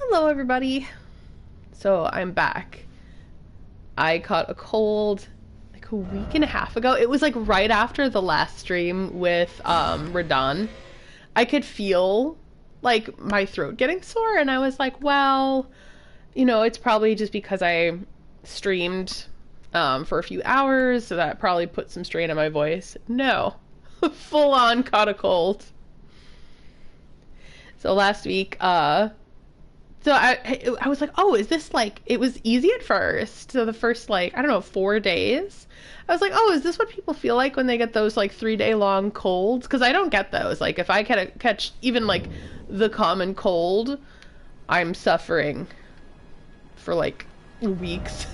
Hello, everybody. So I'm back. I caught a cold like a week and a half ago. It was like right after the last stream with Radagon. I could feel like my throat getting sore, and I was like, well, it's probably just because I streamed for a few hours, so that probably put some strain on my voice. No, full on caught a cold. So last week, so I was like, oh, is this like, it was easy at first. So the first, like, I don't know, 4 days. I was like, oh, is this what people feel like when they get those like 3 day long colds? Because I don't get those. Like, if I catch even like the common cold, I'm suffering for like weeks.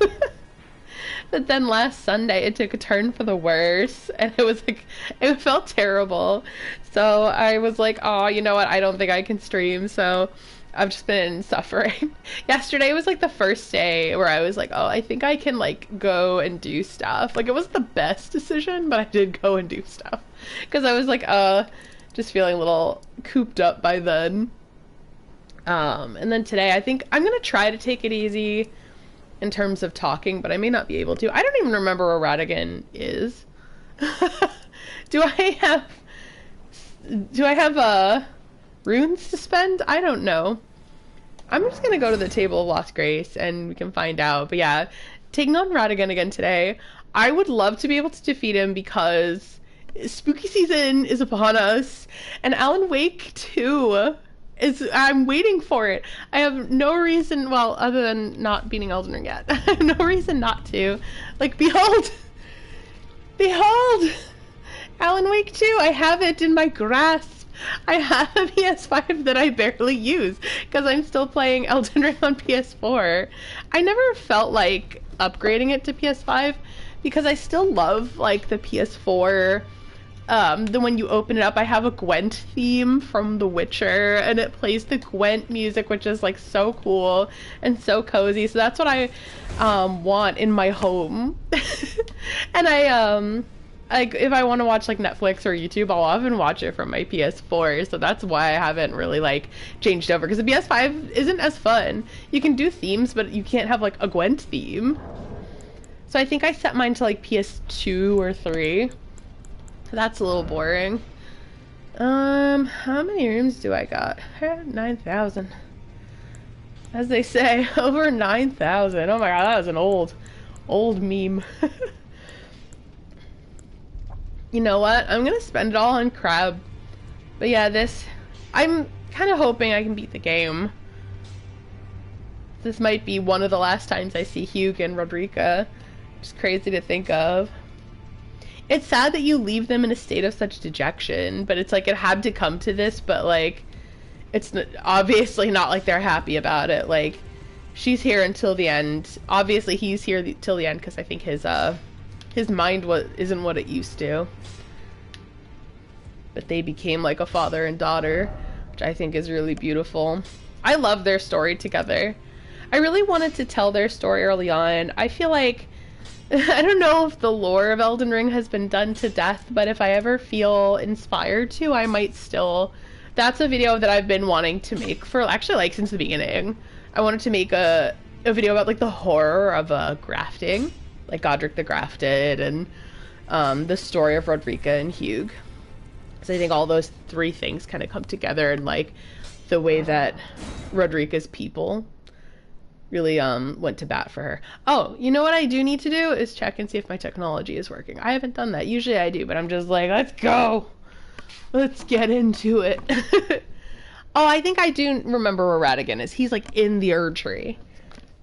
But then last Sunday, it took a turn for the worse, and it was like, it felt terrible. So I was like, oh, you know what? I don't think I can stream. So I've just been suffering. Yesterday was like the first day where I was like, oh, I think I can like go and do stuff. Like, it wasn't the best decision, but I did go and do stuff. Because I was like, just feeling a little cooped up by then. And then today, I think I'm going to try to take it easy in terms of talking, but I may not be able to. I don't even remember where Radagon is. Do I have runes to spend? I don't know. I'm just gonna go to the Table of Lost Grace and we can find out. But yeah, taking on Radagon again today. I would love to be able to defeat him because spooky season is upon us, and Alan Wake 2 I'm waiting for it. I have no reason, well, other than not beating Elden Ring yet. I have no reason not to. Like, behold! Behold! Alan Wake 2, I have it in my grasp. I have a PS5 that I barely use because I'm still playing Elden Ring on PS4. I never felt like upgrading it to PS5 because I still love, like, the PS4. Then when you open it up, I have a Gwent theme from The Witcher, and it plays the Gwent music, which is like so cool and so cozy. So that's what I want in my home. And like, if I want to watch like Netflix or YouTube, I'll often watch it from my PS4. So that's why I haven't really like changed over, because the PS5 isn't as fun. You can do themes, but you can't have like a Gwent theme. So I think I set mine to like PS2 or 3. That's a little boring. How many rooms do I got? 9,000. As they say, over 9,000. Oh my god, that was an old meme. You know what? I'm gonna spend it all on Crab. But yeah, I'm kind of hoping I can beat the game. This might be one of the last times I see Hugh and Rodrika. Just crazy to think of. It's sad that you leave them in a state of such dejection, but it's like it had to come to this, but like it's obviously not like they're happy about it. Like, she's here until the end. Obviously he's here till the end because I think his mind isn't what it used to. But they became like a father and daughter, which I think is really beautiful. I love their story together. I really wanted to tell their story early on. I feel like I don't know if the lore of Elden Ring has been done to death, but if I ever feel inspired to, I might still. That's a video that I've been wanting to make for actually like since the beginning. I wanted to make a video about like the horror of grafting, like Godric the Grafted, and the story of Rodrika and Hugh. So I think all those three things kind of come together, and like the way that Rodrika's people really went to bat for her. Oh, you know what I do need to do is check and see if my technology is working. I haven't done that. Usually I do, but I'm just like, let's go. Let's get into it. Oh, I think I do remember where Radagon is. He's like in the Erd Tree.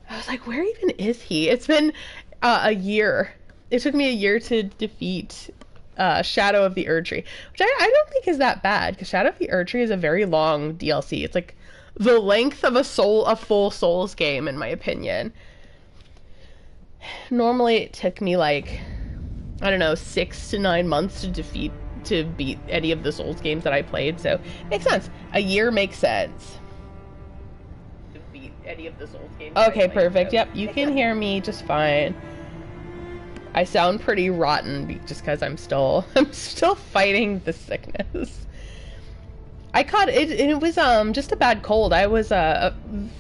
I was like, where even is he? It's been a year. It took me a year to defeat Shadow of the Erd Tree, which I don't think is that bad, because Shadow of the Erd Tree is a very long DLC. It's like the length of a full Souls game, in my opinion. Normally it took me like, I don't know, 6 to 9 months to beat any of the Souls games that I played, so it makes sense. A year makes sense. To beat any of the Souls games. Okay, perfect. Yep, you can hear me just fine. I sound pretty rotten just because I'm still fighting the sickness. I caught it. It was just a bad cold. I was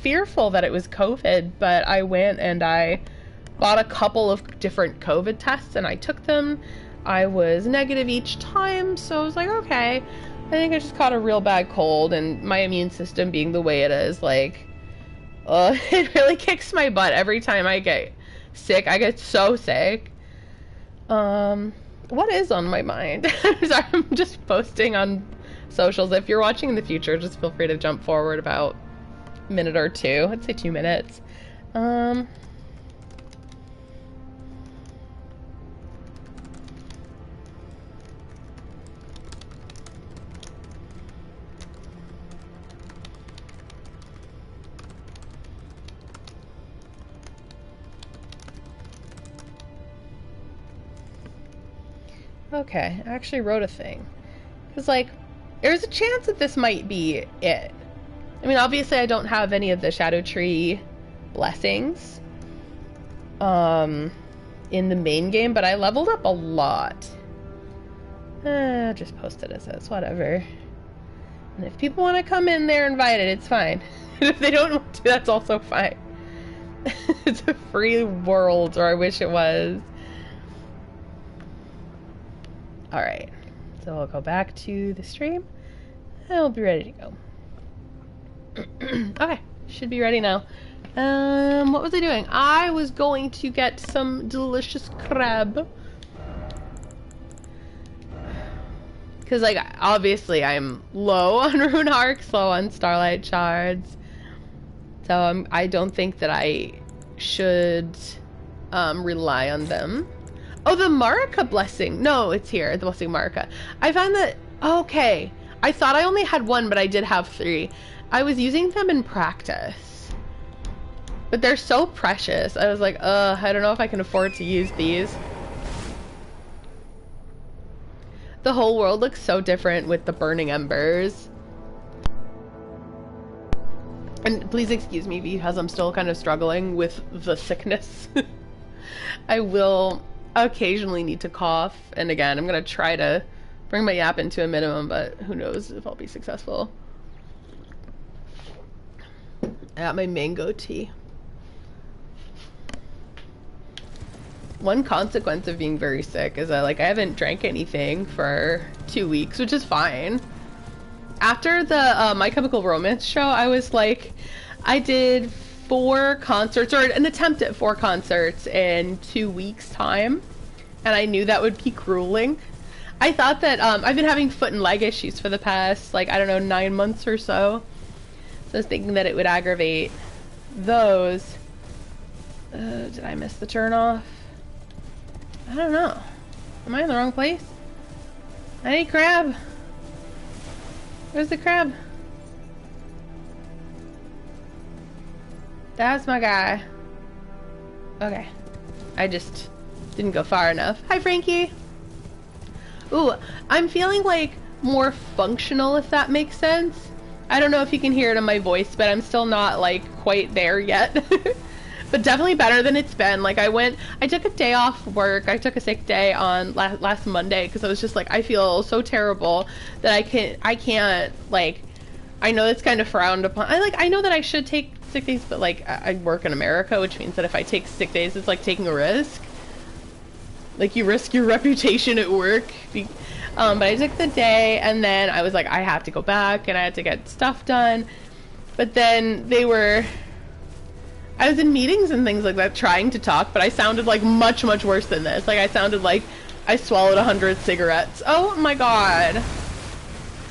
fearful that it was COVID, but I went and I bought a couple of different COVID tests and I took them. I was negative each time, so I was like, okay, I think I just caught a real bad cold, and my immune system being the way it is, like, it really kicks my butt every time I get sick. I get so sick. What is on my mind? Sorry, I'm just posting on socials. If you're watching in the future, just feel free to jump forward about a minute or two. I'd say 2 minutes. Okay, I actually wrote a thing. Because, like, there's a chance that this might be it. I mean, obviously I don't have any of the Shadow Tree blessings in the main game, but I leveled up a lot. Just post it as is, whatever. And if people want to come in, they're invited, it's fine. And if they don't want to, that's also fine. It's a free world, or I wish it was. Alright, so I'll go back to the stream, and I'll be ready to go. Okay, should be ready now. What was I doing? I was going to get some delicious crab. Because, like, obviously I'm low on rune arcs, low on starlight shards. So I don't think that I should rely on them. Oh, the Marika blessing. No, it's here. The blessing Marika. I found that... Okay. I thought I only had one, but I did have 3. I was using them in practice. But they're so precious. I was like, I don't know if I can afford to use these. The whole world looks so different with the burning embers. And please excuse me because I'm still kind of struggling with the sickness. I will occasionally need to cough, and again, I'm gonna try to bring my yapping to a minimum, but who knows if I'll be successful. I got my mango tea. One consequence of being very sick is that, like, I haven't drank anything for 2 weeks, which is fine. After the My Chemical Romance show, I was like, I did 4 concerts, or an attempt at 4 concerts in 2 weeks time, and I knew that would be grueling. I thought that I've been having foot and leg issues for the past, like, I don't know, 9 months or so, so I was thinking that it would aggravate those. Did I miss the turn off? I don't know. Am I in the wrong place? I need crab. Where's the crab? That's my guy. Okay. I just didn't go far enough. Hi, Frankie. Ooh, I'm feeling, like, more functional, if that makes sense. I don't know if you can hear it in my voice, but I'm still not, like, quite there yet. But definitely better than it's been. Like, I took a day off work. I took a sick day on last Monday because I was just like, I feel so terrible that I can't, like, I know it's kind of frowned upon. I know that I should take sick days, but, like, I work in America, which means that if I take sick days, it's like taking a risk. Like, you risk your reputation at work. But I took the day, and then I was like, I have to go back, and I had to get stuff done. But then I was in meetings and things like that trying to talk, but I sounded like much, much worse than this. Like, I sounded like I swallowed 100 cigarettes. Oh my god.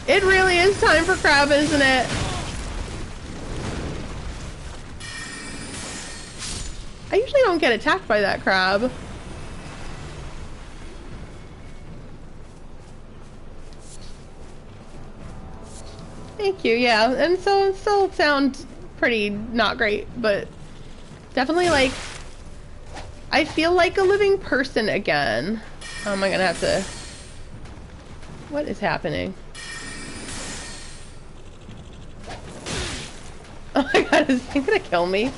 It really is time for crab, isn't it? I usually don't get attacked by that crab. Thank you, yeah. And so it still sounds pretty not great, but definitely, like, I feel like a living person again. Oh, am I gonna have to... What is happening? Oh my god, is he gonna kill me?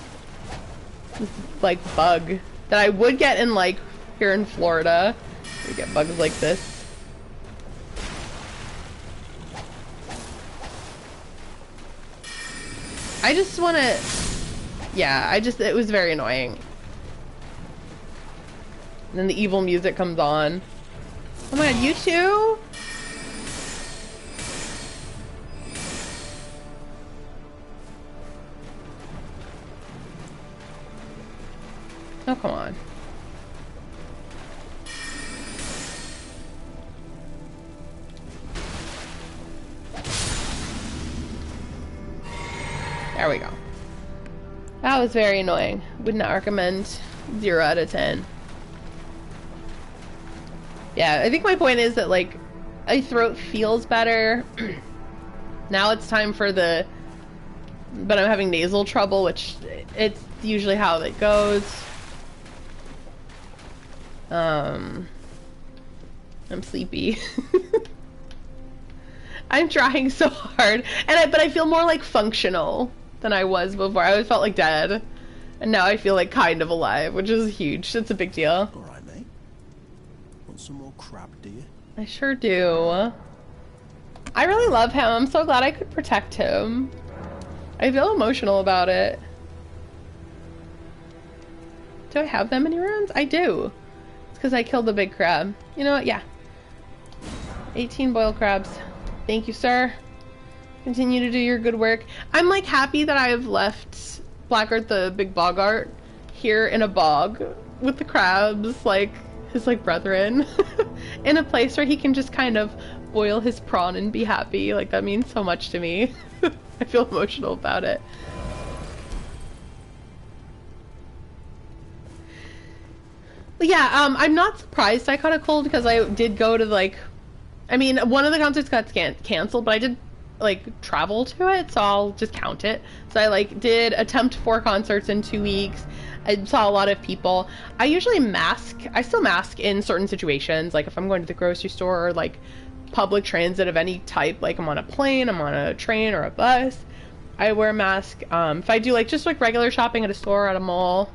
This, like, bug that I would get in, like, here in Florida. We get bugs like this. I just want to... Yeah, it was very annoying. And then the evil music comes on. Oh my god, you too? Oh, come on. There we go. That was very annoying. Would not recommend. 0 out of 10. Yeah, I think my point is that, like, my throat feels better. Now it's time for the... But I'm having nasal trouble, which it's usually how it goes. I'm sleepy. I'm trying so hard, but I feel more like functional than I was before. I always felt like dead, and now I feel like kind of alive, which is huge. It's a big deal. All right, mate. Want some more crab, do you? I sure do. I really love him. I'm so glad I could protect him. I feel emotional about it. Do I have that many runes? I do. It's because I killed the big crab. You know what? Yeah. 18 boiled crabs. Thank you, sir. Continue to do your good work. I'm like happy that I have left Blackguard the big boggart here in a bog with the crabs, like his like brethren, in a place where he can just kind of boil his prawn and be happy. Like that means so much to me. I feel emotional about it. But yeah, I'm not surprised I caught a cold because I did go to like, I mean, one of the concerts got canceled, but I did like travel to it, so I'll just count it. So I like did attempt 4 concerts in 2 weeks. I saw a lot of people. I usually mask. I still mask in certain situations, like if I'm going to the grocery store or like public transit of any type, like I'm on a plane, I'm on a train or a bus, I wear a mask. If I do like just like regular shopping at a store, at a mall,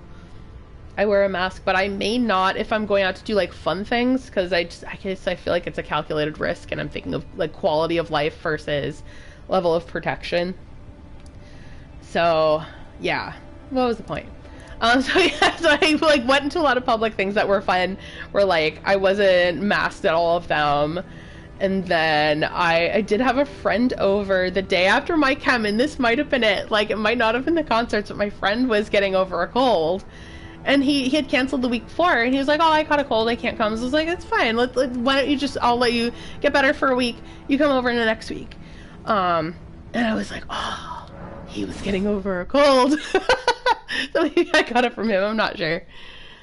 I wear a mask, but I may not if I'm going out to do like fun things, because I guess I feel like it's a calculated risk, and I'm thinking of like quality of life versus level of protection. So yeah, what was the point? So yeah, so I like went into a lot of public things that were fun, where like I wasn't masked at all of them. And then I did have a friend over the day after my chem, and this might have been it. Like it might not have been the concerts, but my friend was getting over a cold. And he had canceled the week before, and he was like, oh, I caught a cold, I can't come. So I was like, it's fine. Why don't you just, I'll let you get better for a week. You come over in the next week. And I was like, oh, he was getting over a cold. So maybe I got it from him. I'm not sure.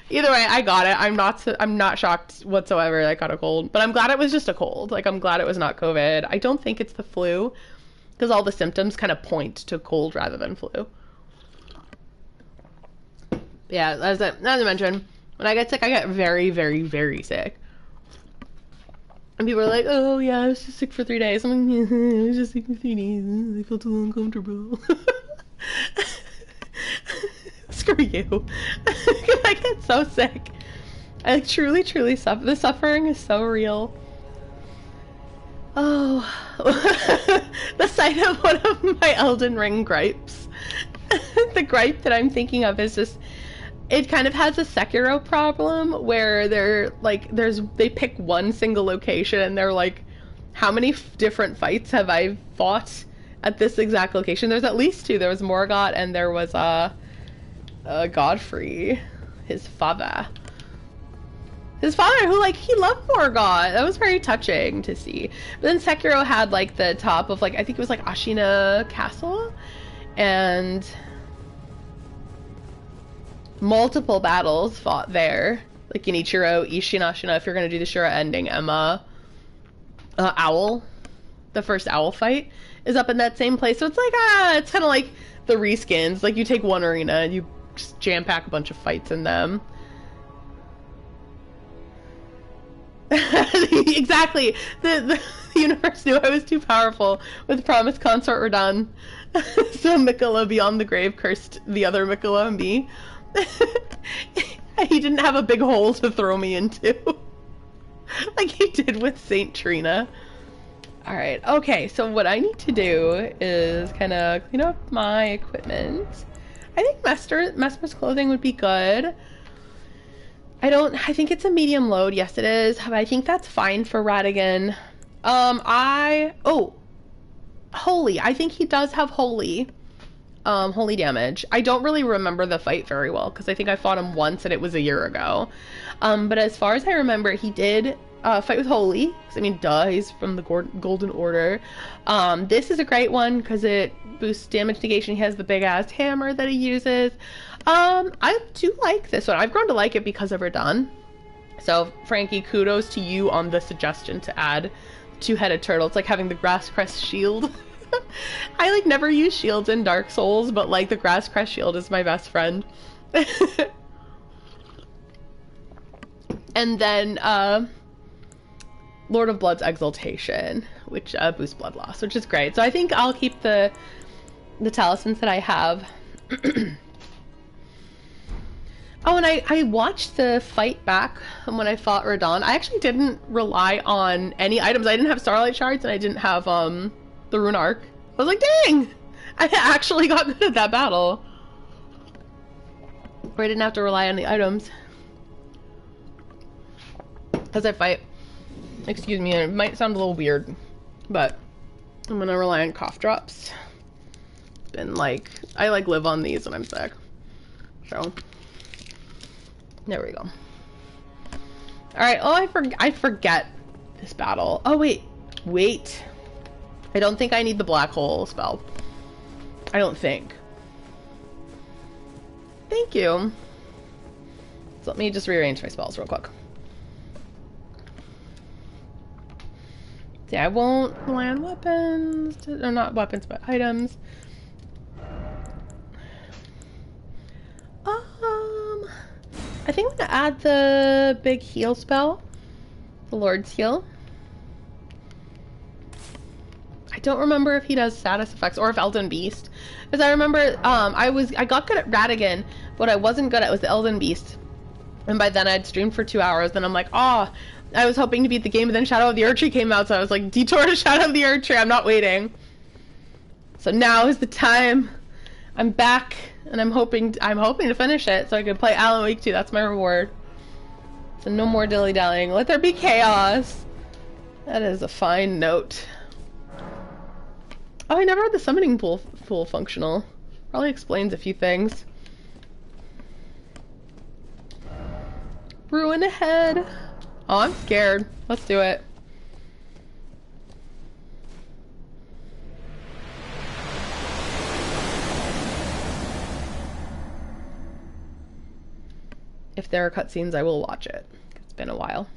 Either way, I got it. I'm not shocked whatsoever that I got a cold, but I'm glad it was just a cold. Like, I'm glad it was not COVID. I don't think it's the flu, because all the symptoms kind of point to cold rather than flu. Yeah, as I mentioned, when I get sick, I get very, very, very sick. And people are like, oh yeah, I was just sick for 3 days. I'm like, yeah, I was just sick for 3 days. I felt too uncomfortable. Screw you. I get so sick. I like, truly suffer. The suffering is so real. Oh. The sight of one of my Elden Ring gripes. The gripe that I'm thinking of is just, it kind of has a Sekiro problem where they're like, they pick one single location and they're like, how many different fights have I fought at this exact location? There's at least 2. There was Morgott and there was Godfrey, his father. His father, who like, he loved Morgott. That was very touching to see. But then Sekiro had like the top of like, I think it was like Ashina Castle, and multiple battles fought there, like Genichiro, Ishin, Ashina, if you're gonna do the Shura ending, Emma, Owl, the first Owl fight is up in that same place. So it's like, it's kind of like the reskins, like you take one arena and you just jam pack a bunch of fights in them. Exactly. The universe knew I was too powerful with Promised Consort Radagon. So Miquella beyond the grave cursed the other Miquella and me. He didn't have a big hole to throw me into. Like he did with Saint Trina. All right. Okay. So what I need to do is kind of clean up my equipment. I think Mesmer's clothing would be good. I think it's a medium load. Yes, it is. But I think that's fine for Radagon. Oh, holy. I think he does have holy. Holy damage. I don't really remember the fight very well because I think I fought him once and it was a year ago. But as far as I remember, he did fight with holy. 'Cause, I mean, duh, he's from the Golden Order. This is a great one because it boosts damage negation. He has the big ass hammer that he uses. I do like this one. I've grown to like it because of Radon. So, Frankie, kudos to you on the suggestion to add two-headed turtle. It's like having the grass crest shield. I like never use shields in Dark Souls, but like the grass crest shield is my best friend. And then Lord of Blood's Exaltation, which boosts blood loss, which is great. So I think I'll keep the talismans that I have. Oh, and I watched the fight back when I fought Radon. I actually didn't rely on any items. I didn't have Starlight Shards and I didn't have the Rune Arc. I was like, dang! I actually got good at that battle. Where I didn't have to rely on the items. As I fight. Excuse me, it might sound a little weird, but I'm gonna rely on cough drops. And like, I like live on these when I'm sick. So, there we go. Alright, oh, I forget this battle. Oh, wait. I don't think I need the black hole spell. I don't think. Thank you. So let me just rearrange my spells real quick. Yeah, I won't land weapons, or not weapons, but items. I think I'm gonna add the big heal spell, the Lord's Heal. I don't remember if he does status effects or if Elden Beast, because I remember I got good at Radagon, but I wasn't good at was the Elden Beast, and by then I'd streamed for 2 hours. Then I'm like, oh, I was hoping to beat the game, but then Shadow of the Erdtree came out, so I was like, detour to Shadow of the Erdtree. I'm not waiting. So now is the time. I'm back, and I'm hoping to finish it so I can play Alan Wake 2. That's my reward. So no more dilly-dallying. Let there be chaos. That is a fine note. Oh, I never had the summoning pool functional. Probably explains a few things. Ruin ahead. Oh, I'm scared. Let's do it. If there are cutscenes, I will watch it. It's been a while.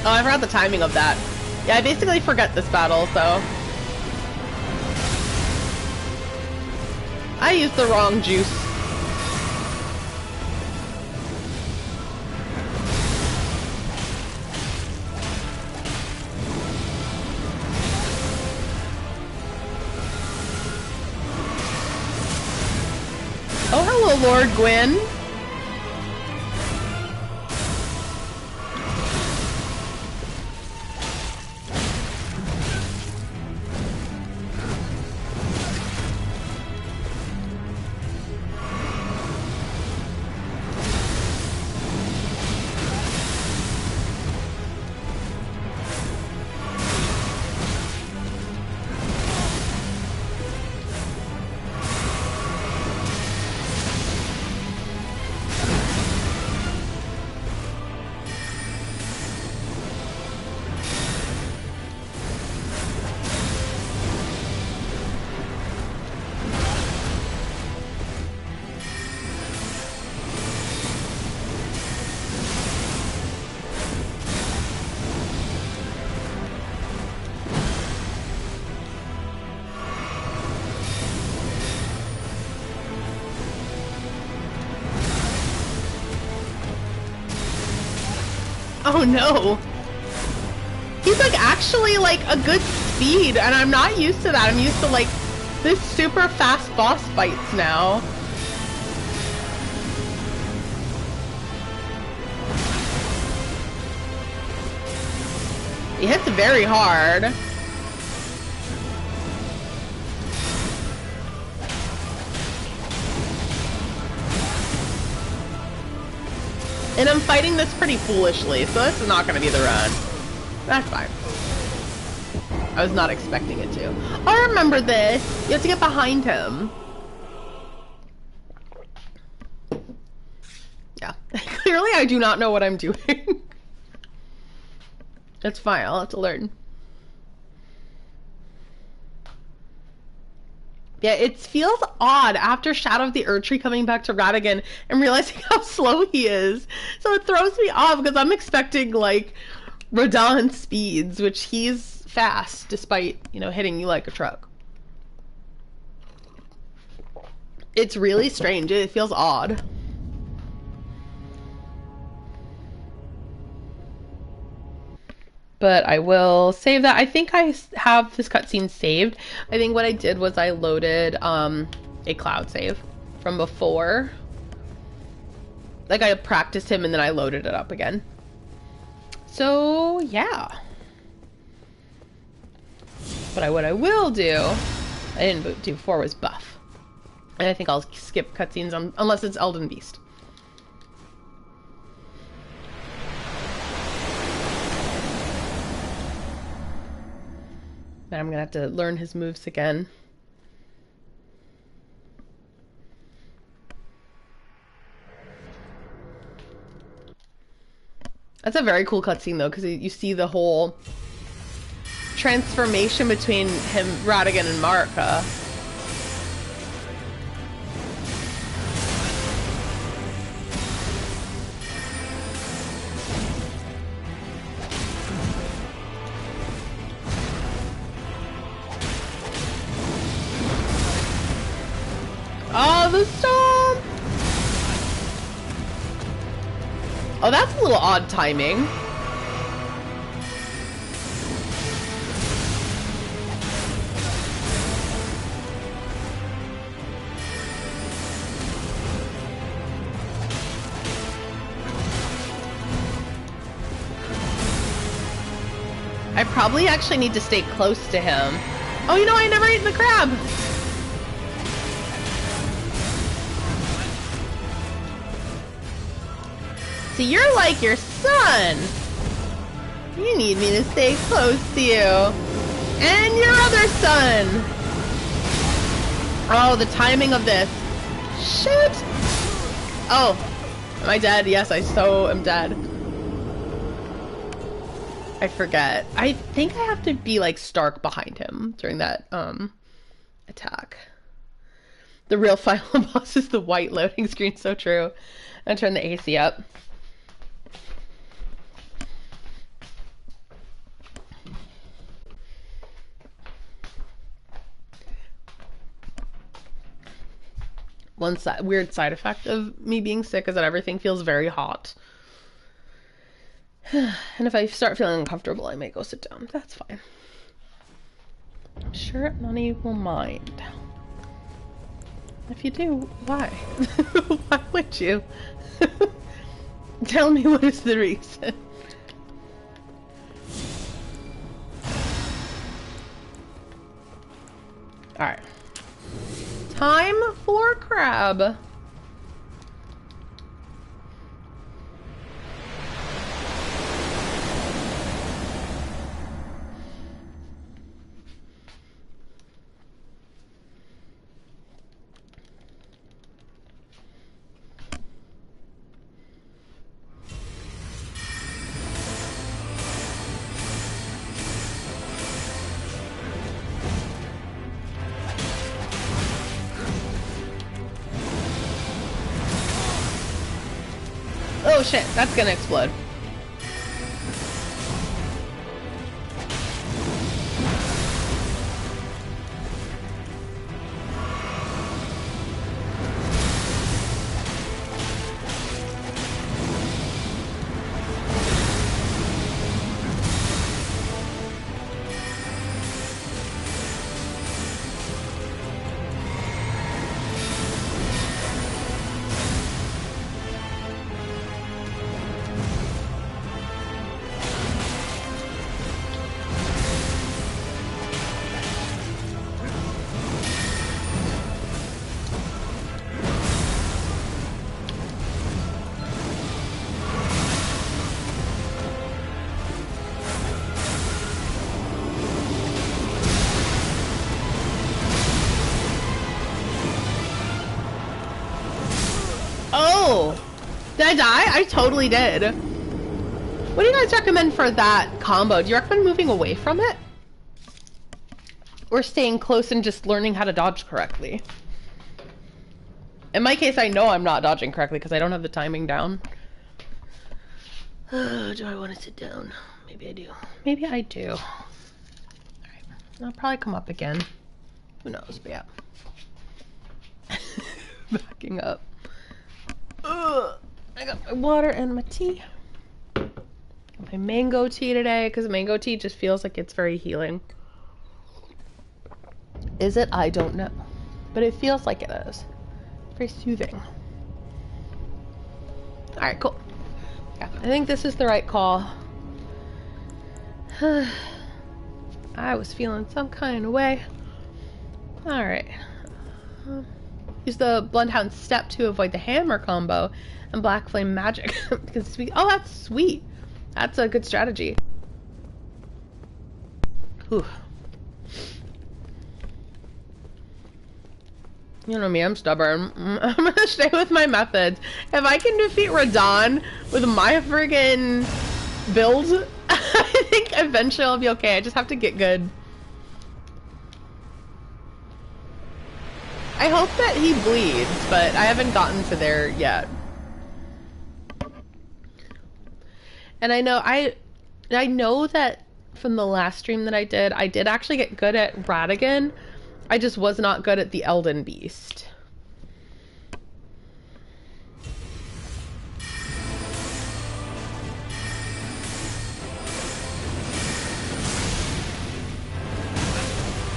Oh, I forgot the timing of that. Yeah, I basically forget this battle, so... I used the wrong juice. Oh, hello, Lord Gwyn. Oh no! He's like actually like a good speed, and I'm not used to that. I'm used to like this super fast boss fights now. He hits very hard. And I'm fighting this pretty foolishly, so this is not going to be the run. That's fine. I was not expecting it to. I remember this. You have to get behind him. Yeah. Clearly I do not know what I'm doing. That's fine. I'll have to learn. Yeah, it feels odd after Shadow of the Erdtree coming back to Radagon and realizing how slow he is. So it throws me off because I'm expecting like Radon speeds, which he's fast despite, you know, hitting you like a truck. It's really strange. It feels odd. But I will save that. I think I have this cutscene saved. I think what I did was I loaded a cloud save from before. Like I practiced him and then I loaded it up again. So yeah. But what I will do, I didn't do before, was buff. And I think I'll skip cutscenes unless it's Elden Beast. Then I'm gonna have to learn his moves again. That's a very cool cutscene though, because you see the whole transformation between him, Radagon, and Marika. Oh, the storm! Oh, that's a little odd timing. I probably actually need to stay close to him. Oh, you know, I never ate the crab! So you're like your son. You need me to stay close to you. And your other son. Oh, the timing of this. Shoot. Oh, am I dead? Yes, I so am dead. I forget. I think I have to be like Stark behind him during that attack. The real final boss is the white loading screen. So true. I'm gonna turn the AC up. weird side effect of me being sick is that everything feels very hot. And if I start feeling uncomfortable, I may go sit down. That's fine. I'm sure none of you will mind. If you do, why? Why would you? Tell me what is the reason. Alright. Time for crab. Oh shit, that's gonna explode. Oh! Did I die? I totally did. What do you guys recommend for that combo? Do you recommend moving away from it? Or staying close and just learning how to dodge correctly? In my case, I know I'm not dodging correctly because I don't have the timing down. Do I want to sit down? Maybe I do. Maybe I do. Alright. I'll probably come up again. Who knows, but yeah. Backing up. Ugh. I got my water and my tea. My mango tea today, because mango tea just feels like it's very healing. Is it? I don't know. But it feels like it is. Very soothing. Alright, cool. Yeah, I think this is the right call. I was feeling some kind of way. Alright. Use the Bloodhound Step to avoid the hammer combo and Black Flame Magic. Because oh, that's sweet. That's a good strategy. Whew. You know me, I'm stubborn. I'm gonna stay with my methods. If I can defeat Radagon with my friggin' build, I think eventually I'll be okay. I just have to get good. I hope that he bleeds, but I haven't gotten to there yet. And I know that from the last stream that I did actually get good at Radagon. I just was not good at the Elden Beast.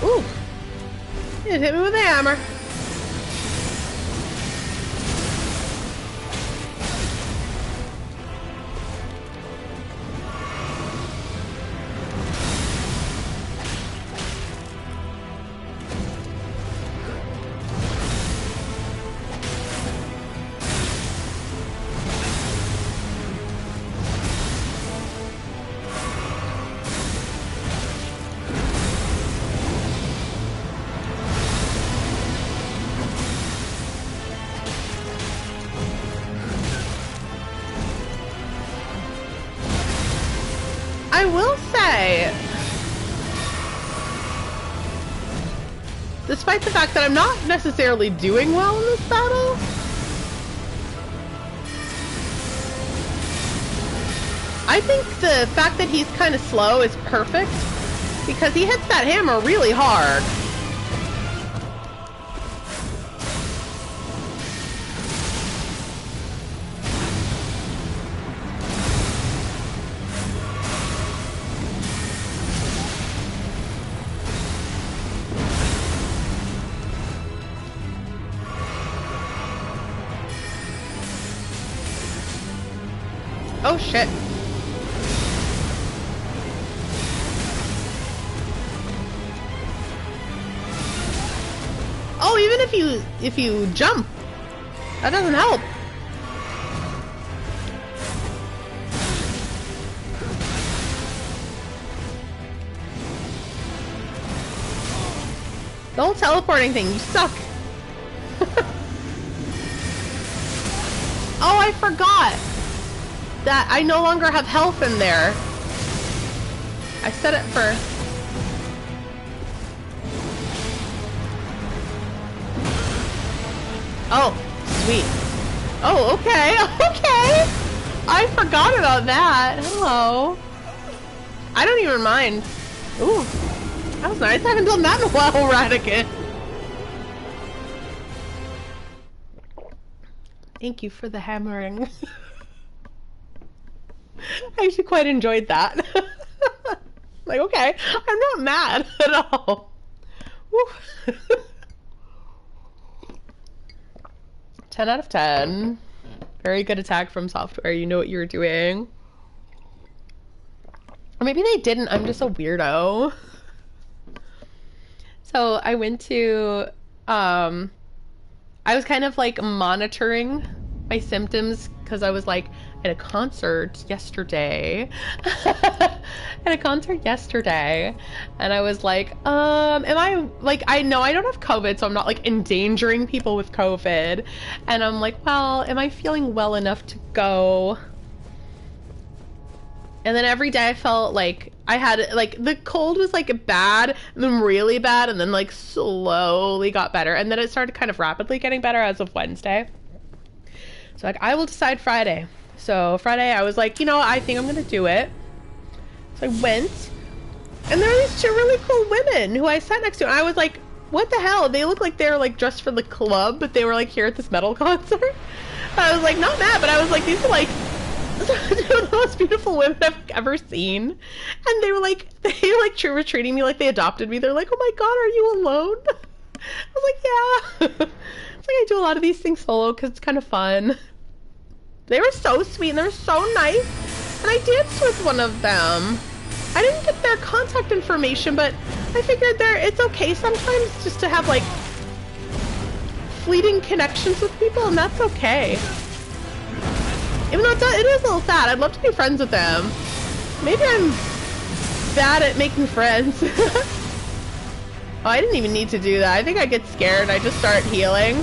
Ooh! It hit me with a hammer. I will say, despite the fact that I'm not necessarily doing well in this battle, I think the fact that he's kind of slow is perfect because he hits that hammer really hard. Oh shit. Oh, even if you jump, that doesn't help. The whole teleporting thing, you suck. Oh, I forgot that I no longer have health in there. I set it for... Oh, sweet. Oh, okay, okay. I forgot about that. Hello. I don't even mind. Ooh, that was nice. I haven't done that in a while, Radagon. Thank you for the hammering. I actually quite enjoyed that. Like, okay, I'm not mad at all. 10 out of 10. Very good attack from software. You know what you're doing. Or maybe they didn't. I'm just a weirdo. So I went to, I was kind of like monitoring my symptoms because I was like at a concert yesterday. At a concert yesterday, and I was like, am I like, I know I don't have COVID, so I'm not like endangering people with COVID. And I'm like, well, am I feeling well enough to go? And then every day I felt like I had, like, the cold was like bad, and then really bad, and then like slowly got better. And then it started kind of rapidly getting better as of Wednesday. So like, I will decide Friday. So Friday I was like, you know, I think I'm gonna do it. So I went, and there were these two really cool women who I sat next to, and I was like, what the hell? They look like they were like dressed for the club, but they were like here at this metal concert. I was like, not mad, but I was like, these are like two of the most beautiful women I've ever seen. And they were like were treating me like they adopted me. They're like, oh my god, are you alone? I was like, yeah. It's like I do a lot of these things solo because it's kind of fun. They were so sweet and they were so nice. And I danced with one of them. I didn't get their contact information, but I figured it's okay sometimes just to have like fleeting connections with people, and that's okay. Even though it is a little sad. I'd love to be friends with them. Maybe I'm bad at making friends. Oh, I didn't even need to do that. I think I get scared. I just start healing.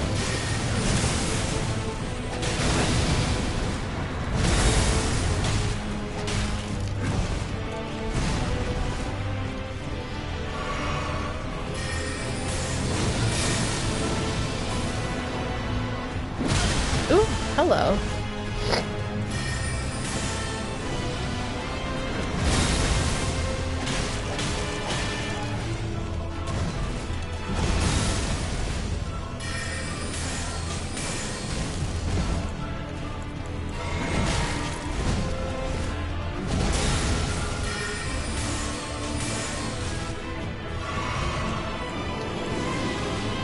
Ooh, hello.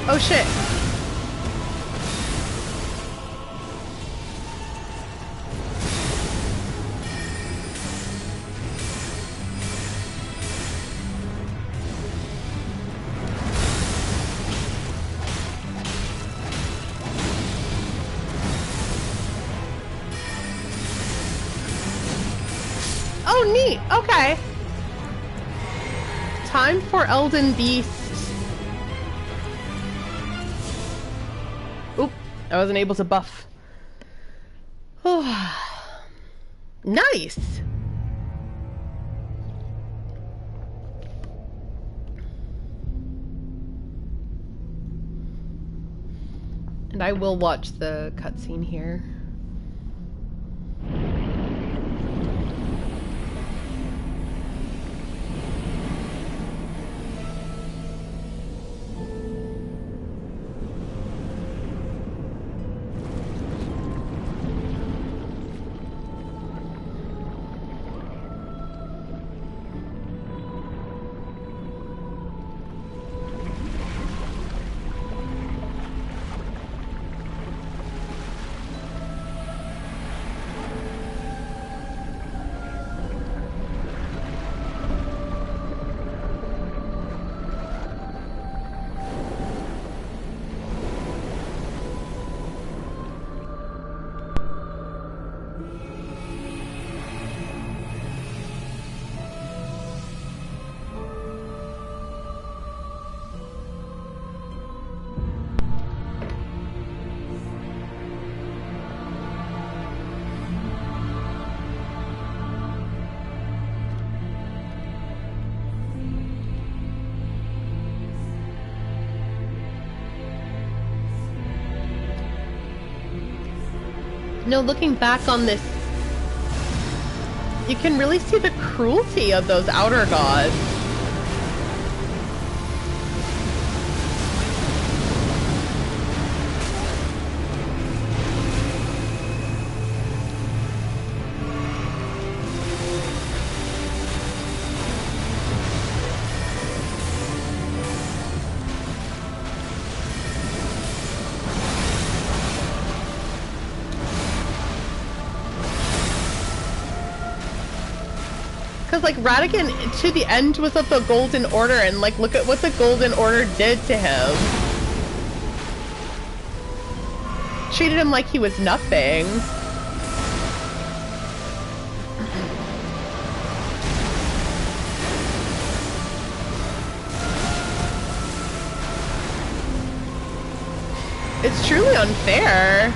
Oh shit. Oh, neat. Okay. Time for Elden Beast. Oop, I wasn't able to buff. Nice. And I will watch the cutscene here. No, looking back on this, you can really see the cruelty of those outer gods. Because, like, Radagon, to the end, was of the Golden Order, and, like, look at what the Golden Order did to him. Treated him like he was nothing. It's truly unfair.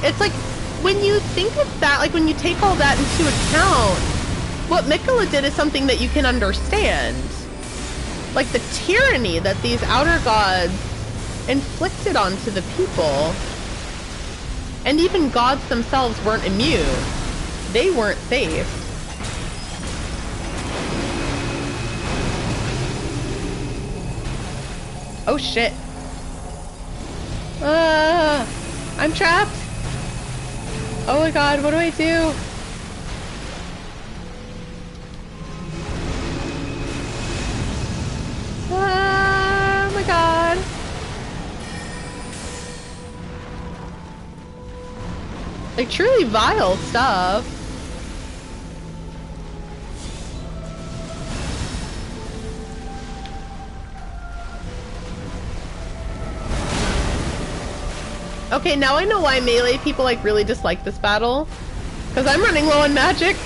It's like, when you think of that, like when you take all that into account, what Mikola did is something that you can understand. Like the tyranny that these outer gods inflicted onto the people. And even gods themselves weren't immune. They weren't safe. Oh shit. I'm trapped. Oh my god, what do I do? Oh my god. Like, truly vile stuff. Okay, now I know why melee people, like, really dislike this battle. Because I'm running low on magic.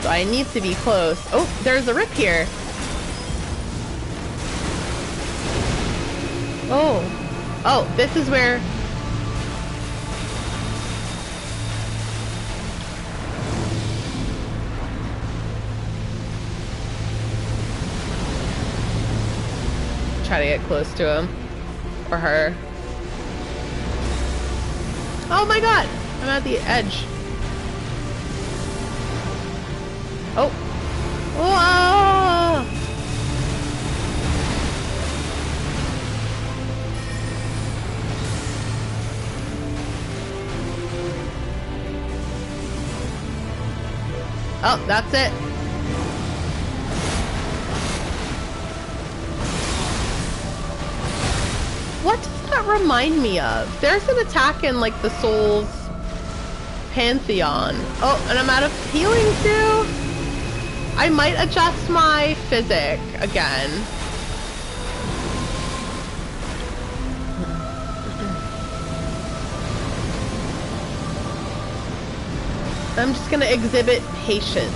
So I need to be close. Oh, there's a rip here. Oh. Oh, this is where... Try to get close to him. Or her. Oh my god! I'm at the edge. Oh. Whoa! Oh, that's it. What does that remind me of? There's an attack in, like, the Souls Pantheon. Oh, and I'm out of healing too? I might adjust my physic again. I'm just gonna exhibit patience.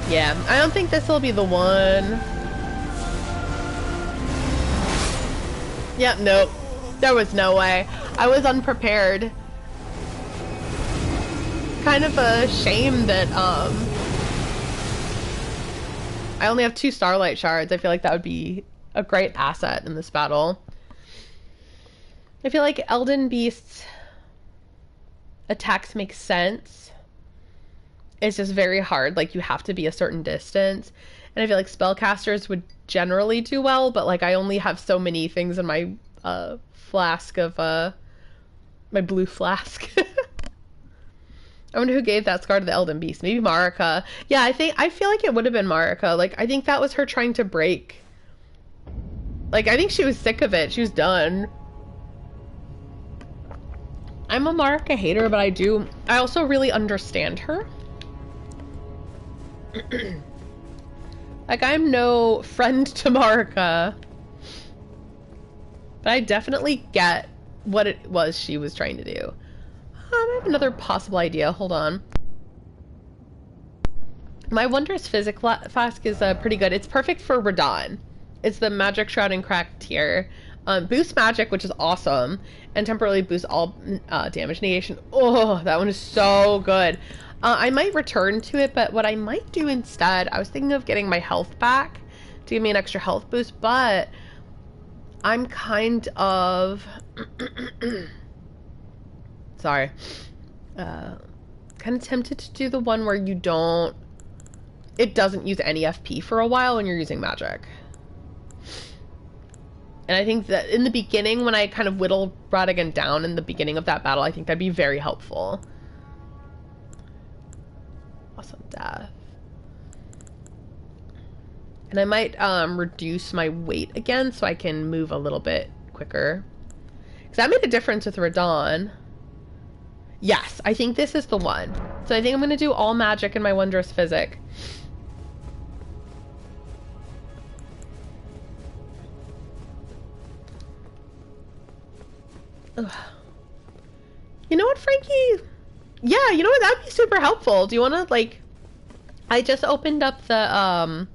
Yeah, I don't think this will be the one. Yeah, nope. There was no way. I was unprepared. Kind of a shame that, I only have 2 Starlight Shards. I feel like that would be a great asset in this battle. I feel like Elden Beast's attacks make sense. It's just very hard. Like, you have to be a certain distance. And I feel like spellcasters would generally do well, but, like, I only have so many things in my, flask of, my blue flask. I wonder who gave that scar to the Elden Beast. Maybe Marika. Yeah, I feel like it would have been Marika. Like, I think that was her trying to break. Like, I think she was sick of it. She was done. I'm a Marika hater, but I also really understand her. Like, I'm no friend to Marika. But I definitely get what it was she was trying to do. I have another possible idea. Hold on. My Wondrous Physic Flask is pretty good. It's perfect for Radagon. It's the Magic Shroud and Crack tier. Boosts magic, which is awesome, and temporarily boosts all damage negation. Oh, that one is so good. I might return to it, but what I might do instead, I was thinking of getting my health back to give me an extra health boost, but I'm kind of... sorry. Kind of tempted to do the one where you don't... It doesn't use any FP for a while when you're using magic. And I think that in the beginning, when I kind of whittle Radagon down in the beginning of that battle, I think that'd be very helpful. Awesome death. And I might reduce my weight again so I can move a little bit quicker. Because that made a difference with Radagon. Yes, I think this is the one. So I think I'm going to do all magic in my Wondrous Physic. Ugh. You know what, Frankie? Yeah, you know what? That'd be super helpful. Do you want to, like... I just opened up the,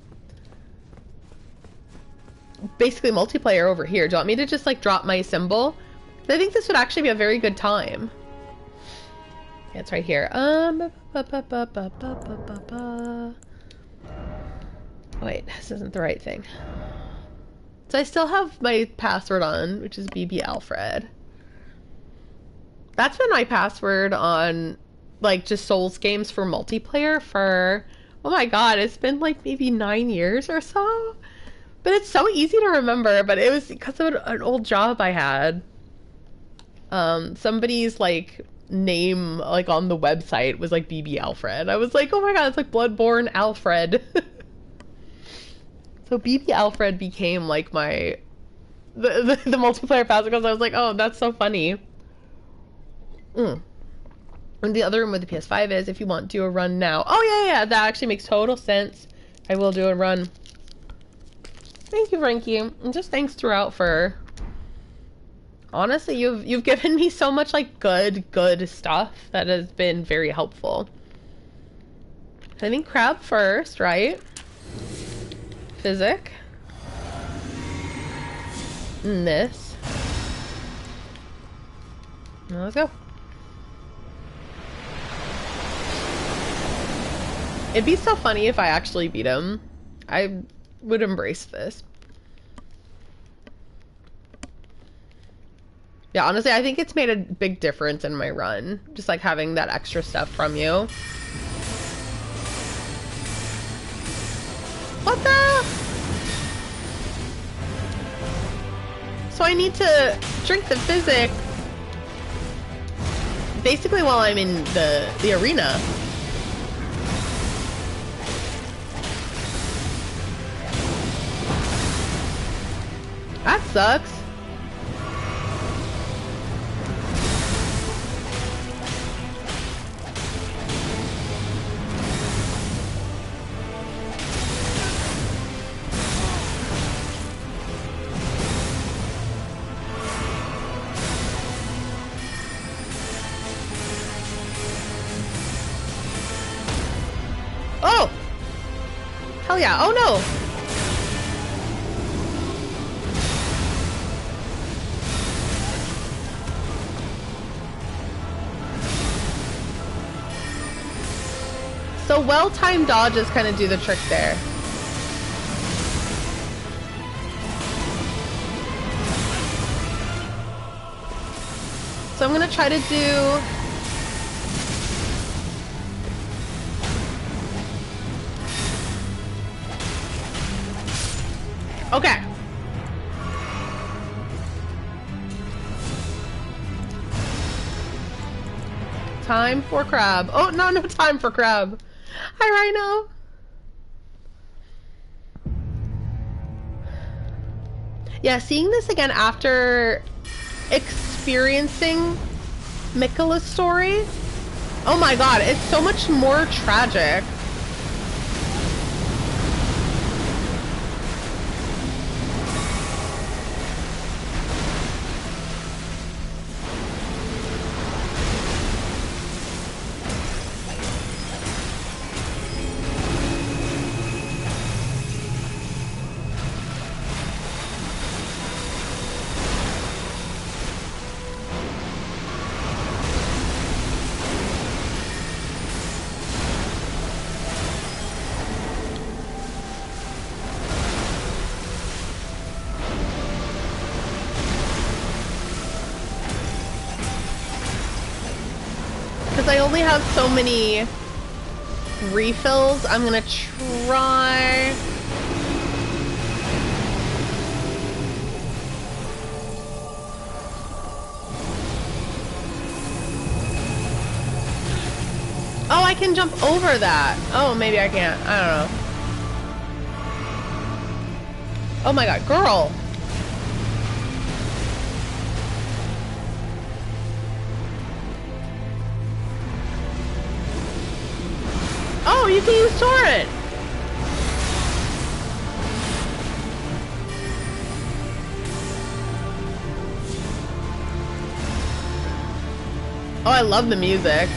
basically multiplayer over here. Do you want me to just, like, drop my symbol? I think this would actually be a very good time. Yeah, it's right here. Wait, this isn't the right thing. So I still have my password on, which is BB Alfred. That's been my password on, like, just Souls games for multiplayer for, oh my god, it's been, like, maybe 9 years or so? But it's so easy to remember, but it was because of an old job I had. Somebody's, like, name, like, on the website was, like, BB Alfred. I was like, oh my god, it's like Bloodborne Alfred. So BB Alfred became, like, my... The multiplayer password, because I was like, oh, that's so funny. And the other room with the PS5 is, if you want to do a run now. Oh, yeah, that actually makes total sense. I will do a run. Thank you, Frankie. And just thanks throughout for... Honestly, you've given me so much, like, good stuff that has been very helpful. I think crab first, right? Physic. And this. Now let's go. It'd be so funny if I actually beat him. I would embrace this. Yeah, honestly, I think it's made a big difference in my run. Just, like, having that extra stuff from you. What the? So I need to drink the physic basically while I'm in the arena. That sucks. Oh! Hell yeah. Oh no! So well-timed dodges kind of do the trick there. So I'm gonna try to do... Okay. Time for crab. Oh, no time for crab. Hi, Rhino. Yeah, seeing this again after experiencing Miquella's story. Oh my god, it's so much more tragic. Because I only have so many refills, I'm gonna try... Oh, I can jump over that. Oh, maybe I can't. I don't know. Oh my god, girl! Oh, you can use torrent! Oh, I love the music.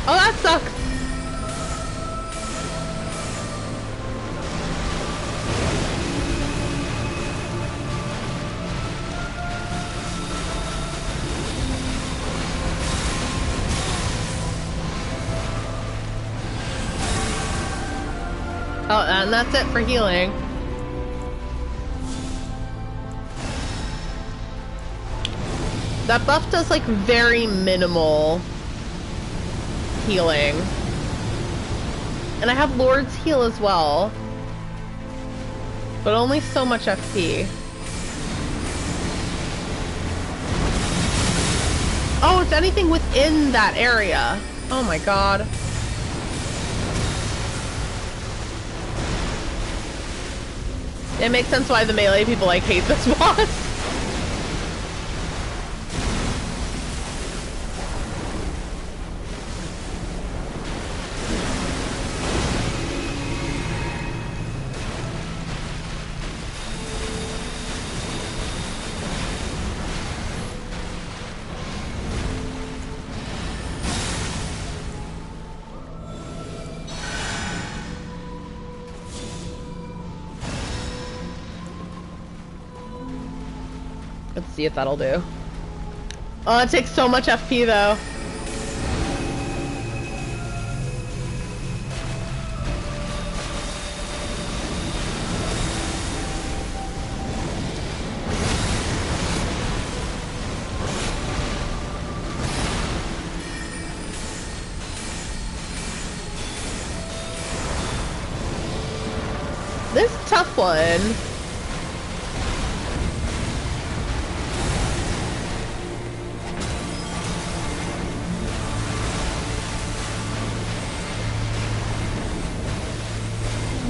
Oh, that sucks. Oh, and that's it for healing. That buff does like very minimal healing. And I have Lord's Heal as well. But only so much FP. Oh, it's anything within that area. Oh my god. It makes sense why the melee people like hate this boss. Let's see if that'll do. Oh, it takes so much FP though. This is a tough one.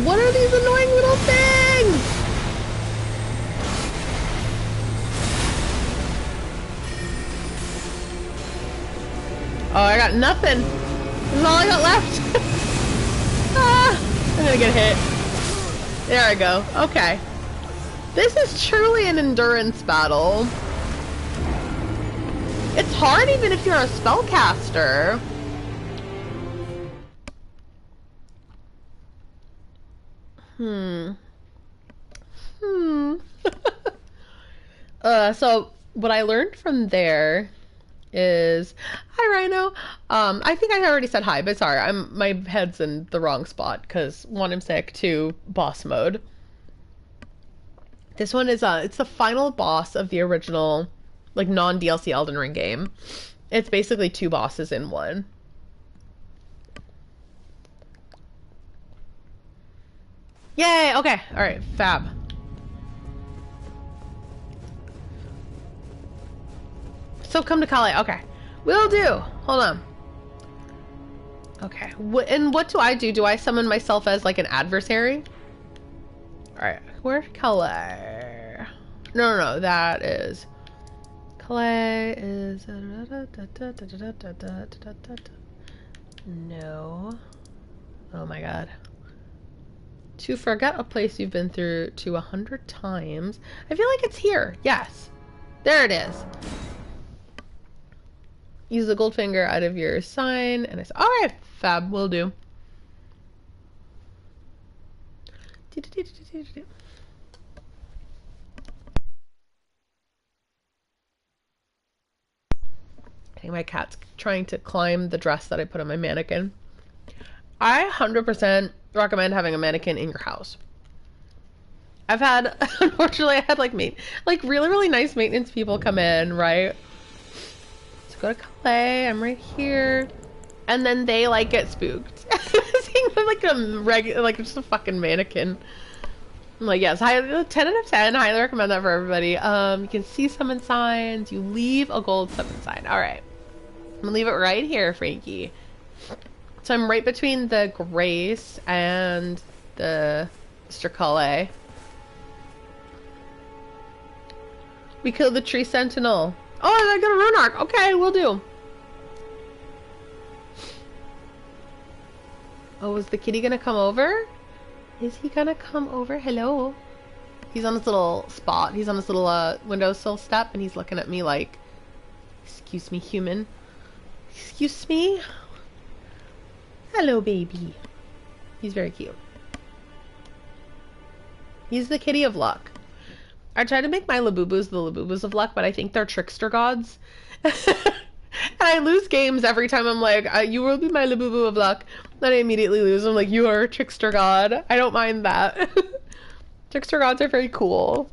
What are these annoying little things? Oh, I got nothing. This is all I got left. Ah, I'm gonna get hit. There I go. Okay. This is truly an endurance battle. It's hard even if you're a spellcaster. So what I learned from there is, hi Rhino. I think I already said hi, but sorry, my head's in the wrong spot because one, I'm sick, two, boss mode. This one is it's the final boss of the original, like non-DLC Elden Ring game. It's basically two bosses in one. Yay! Okay, all right, fab. So come to Kale. Okay, will do. Hold on. Okay, and what do I do? Do I summon myself as like an adversary? All right, where's Kale? No, that is. Kale is. No. Oh my god. To forget a place you've been through to 100 times. I feel like it's here. Yes. There it is. Use the gold finger out of your sign. And I said, alright, fab, will do. I think my cat's trying to climb the dress that I put on my mannequin. I 100% recommend having a mannequin in your house. I've had, unfortunately, I had like really, really nice maintenance people come in, right? So go to Calais, I'm right here. And then they like get spooked. Seeing like a regular, like just a fucking mannequin. I'm like, yes, 10 out of 10, highly recommend that for everybody. You can see summon signs, you leave a gold summon sign. Alright. I'm gonna leave it right here, Frankie. So I'm right between the Grace and the Mr. Calais. We killed the tree sentinel. Oh, I got a rune arc. Okay, we'll do. Oh, is the kitty gonna come over? Is he gonna come over? Hello? He's on this little spot. He's on this little windowsill step, and he's looking at me like, excuse me, human. Excuse me? Hello, baby. He's very cute. He's the kitty of luck. I try to make my Labubus the Labubus of luck, but I think they're trickster gods. And I lose games every time I'm like, you will be my Labubu of luck. Then I immediately lose. I'm like, you are a trickster god. I don't mind that. Trickster gods are very cool.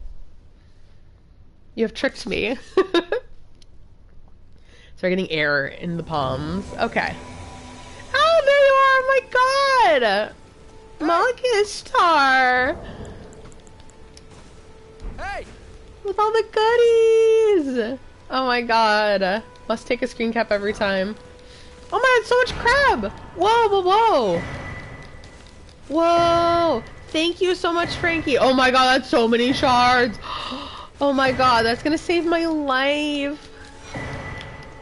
You have tricked me. So we're getting air in the palms. Okay. Oh, there you are! Oh my god! Malakishtar! Hey! With all the goodies! Oh my god. Must take a screen cap every time. Oh my god, so much crab! Whoa, whoa, whoa! Whoa! Thank you so much, Frankie. Oh my god, that's so many shards! Oh my god, that's gonna save my life!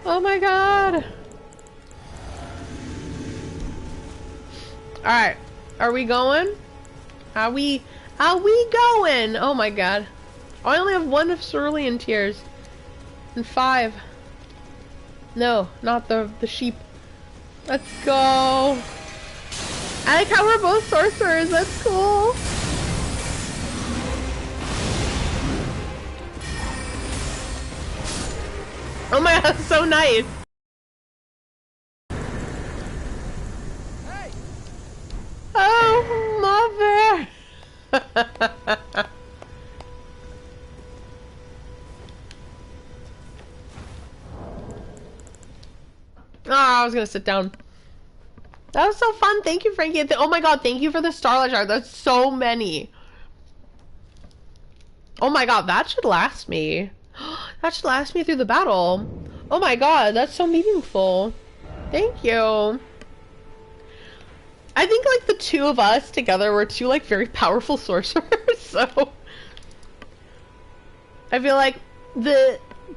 Oh my god! Alright, are we going? Are we going? Oh my god. I only have one of cerulean tears. And 5. No, not the sheep. Let's go. I like how we're both sorcerers. That's cool. Oh my god, that's so nice. Hey! Oh, mother. Oh, I was gonna sit down. That was so fun. Thank you, Frankie. Oh my god, thank you for the Starlight Shard. That's so many. Oh my god, that should last me. That should last me through the battle. Oh my god, that's so meaningful. Thank you. I think like the two of us together were two like very powerful sorcerers, so I feel like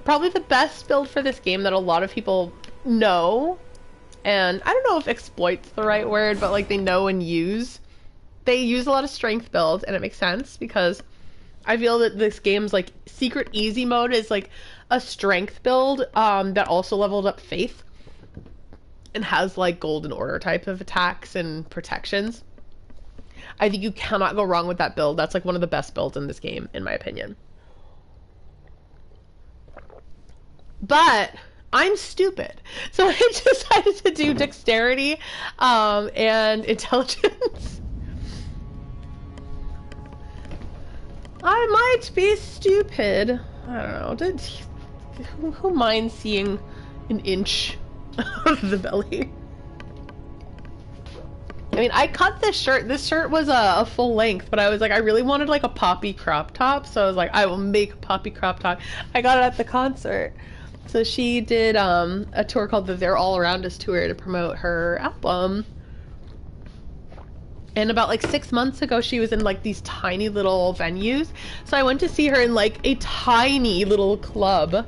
probably the best build for this game that a lot of people know, and I don't know if exploit's the right word, but like they know and use. They use a lot of strength builds, and it makes sense because I feel that this game's like secret easy mode is like a strength build that also leveled up faith and has like golden order type of attacks and protections. I think you cannot go wrong with that build. That's like one of the best builds in this game, in my opinion. But I'm stupid, so I decided to do dexterity and intelligence. I might be stupid. I don't know. Who minds seeing an inch of the belly? I mean, I cut this shirt. This shirt was a full length, but I was like, I really wanted like a poppy crop top, so I was like, I will make a poppy crop top. I got it at the concert. So she did a tour called the They're All Around Us tour to promote her album. And about like 6 months ago, she was in like these tiny little venues. So I went to see her in like a tiny little club.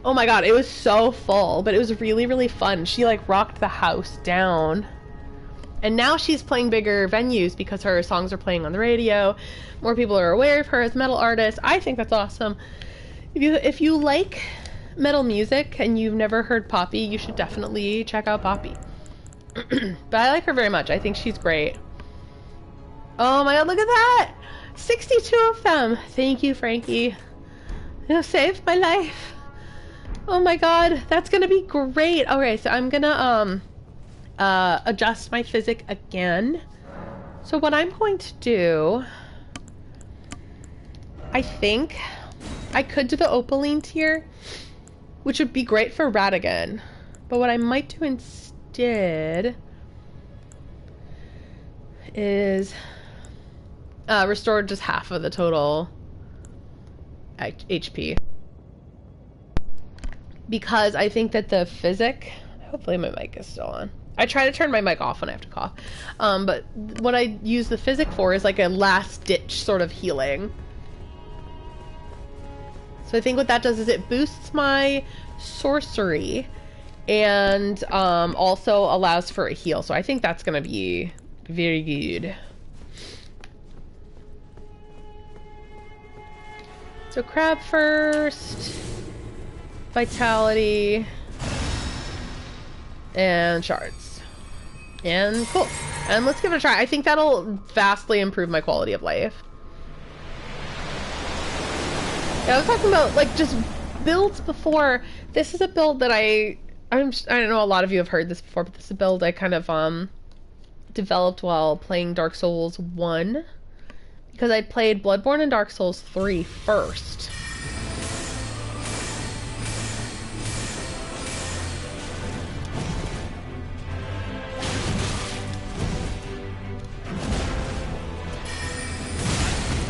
Oh my god, it was so full, but it was really, really fun. She like rocked the house down. And now she's playing bigger venues because her songs are playing on the radio. More people are aware of her as a metal artist. I think that's awesome. If you like metal music and you've never heard Poppy, you should definitely check out Poppy. But I like her very much. I think she's great. Oh my god, look at that! 62 of them! Thank you, Frankie. You saved my life. Oh my god, that's gonna be great. Okay, so I'm gonna adjust my physic again. So what I'm going to do, I think I could do the Opaline tier, which would be great for Radagon. But what I might do instead is restore just half of the total HP. Because I think that the physic, hopefully my mic is still on. I try to turn my mic off when I have to cough. But what I use the physic for is like a last ditch sort of healing. So I think what that does is it boosts my sorcery and also allows for a heal. So I think that's going to be very good. So crab first, vitality, and shards. And cool. And let's give it a try. I think that'll vastly improve my quality of life. Yeah, I was talking about like just builds before. This is a build that I don't know a lot of you have heard this before, but this is a build I kind of developed while playing Dark Souls 1 because I'd played Bloodborne and Dark Souls 3 first.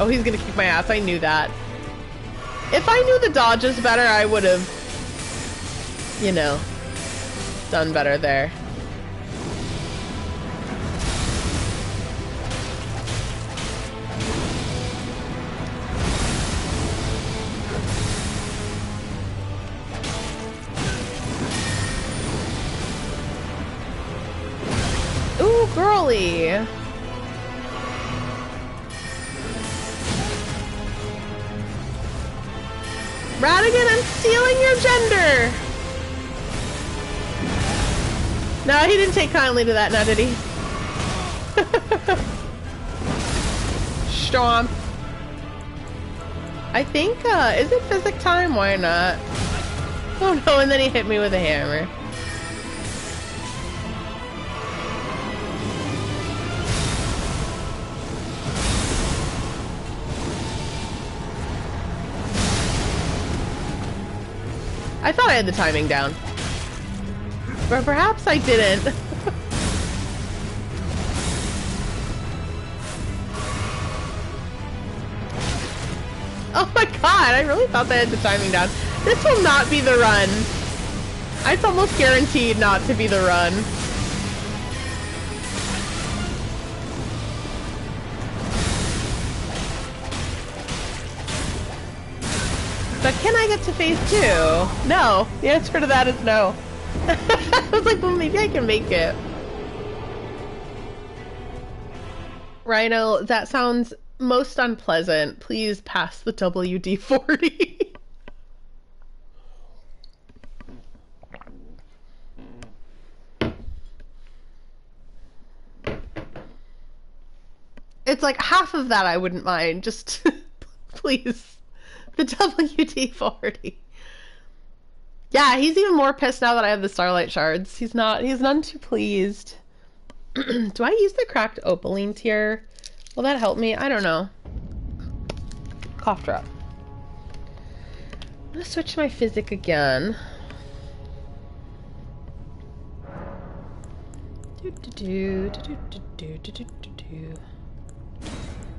Oh, he's gonna kick my ass. I knew that. If I knew the dodges better, I would have, you know, done better there. Ooh, girly. Radagon, I'm stealing your gender! No, he didn't take kindly to that, now did he? Stomp. I think, is it physic time? Why not? Oh no, and then he hit me with a hammer. I thought I had the timing down. But perhaps I didn't. Oh my god, I really thought I had the timing down. This will not be the run. It's almost guaranteed not to be the run. But can I get to phase 2? No. The answer to that is no. I was like, well, maybe I can make it. Rhino, that sounds most unpleasant. Please pass the WD-40. It's like half of that I wouldn't mind. Just please. The WD-40. Yeah, he's even more pissed now that I have the Starlight Shards. He's none too pleased. Do I use the cracked Opaline tier? Will that help me? I don't know. Cough drop. I'm gonna switch my physic again.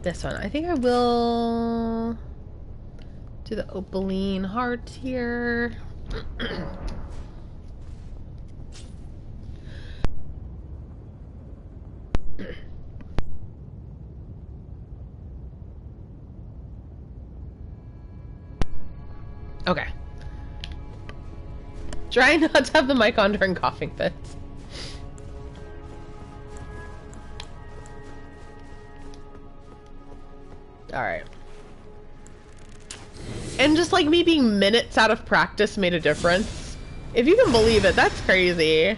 This one. I think I will do the Opaline heart here. Okay. Try not to have the mic on during coughing fits. Alright. And just like me being minutes out of practice made a difference. If you can believe it, that's crazy.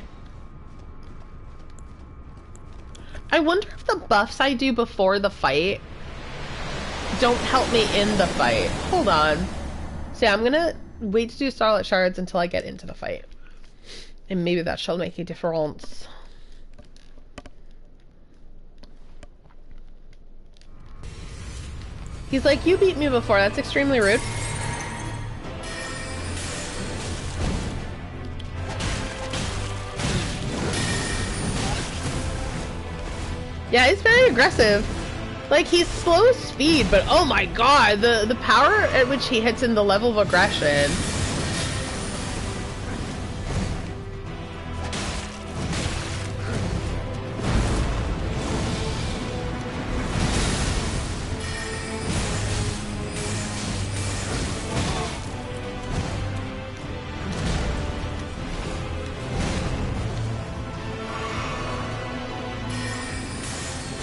I wonder if the buffs I do before the fight don't help me in the fight. Hold on. So yeah, I'm gonna wait to do Starlight Shards until I get into the fight. And maybe that shall make a difference. He's like, you beat me before, that's extremely rude. Yeah, he's very aggressive. Like, he's slow speed, but oh my god, the power at which he hits in the level of aggression.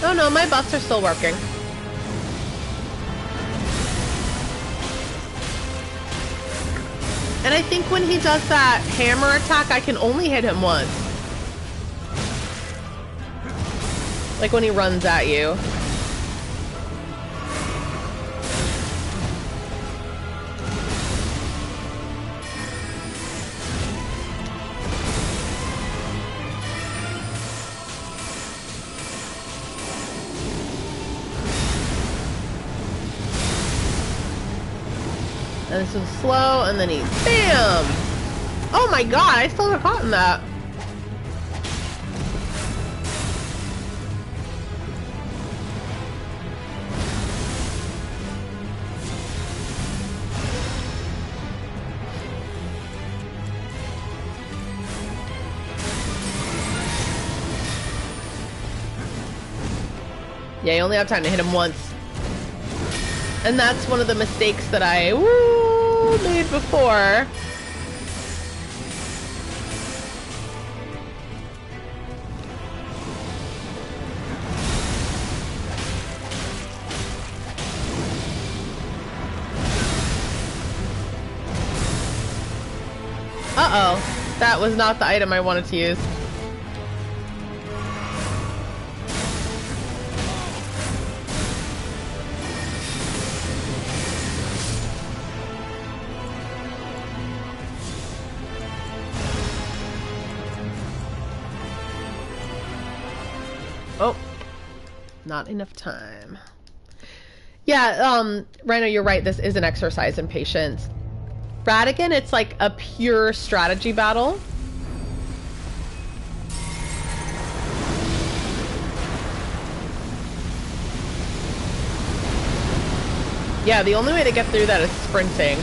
Oh no, my buffs are still working. And I think when he does that hammer attack, I can only hit him once. Like when he runs at you. And this is slow, and then he BAM! Oh my god, I still got caught in that. Yeah, you only have time to hit him once. And that's one of the mistakes that I made before. Uh-oh. That was not the item I wanted to use. Oh, not enough time. Yeah, Rhino, you're right. This is an exercise in patience. Radagon, it's like a pure strategy battle. Yeah, the only way to get through that is sprinting.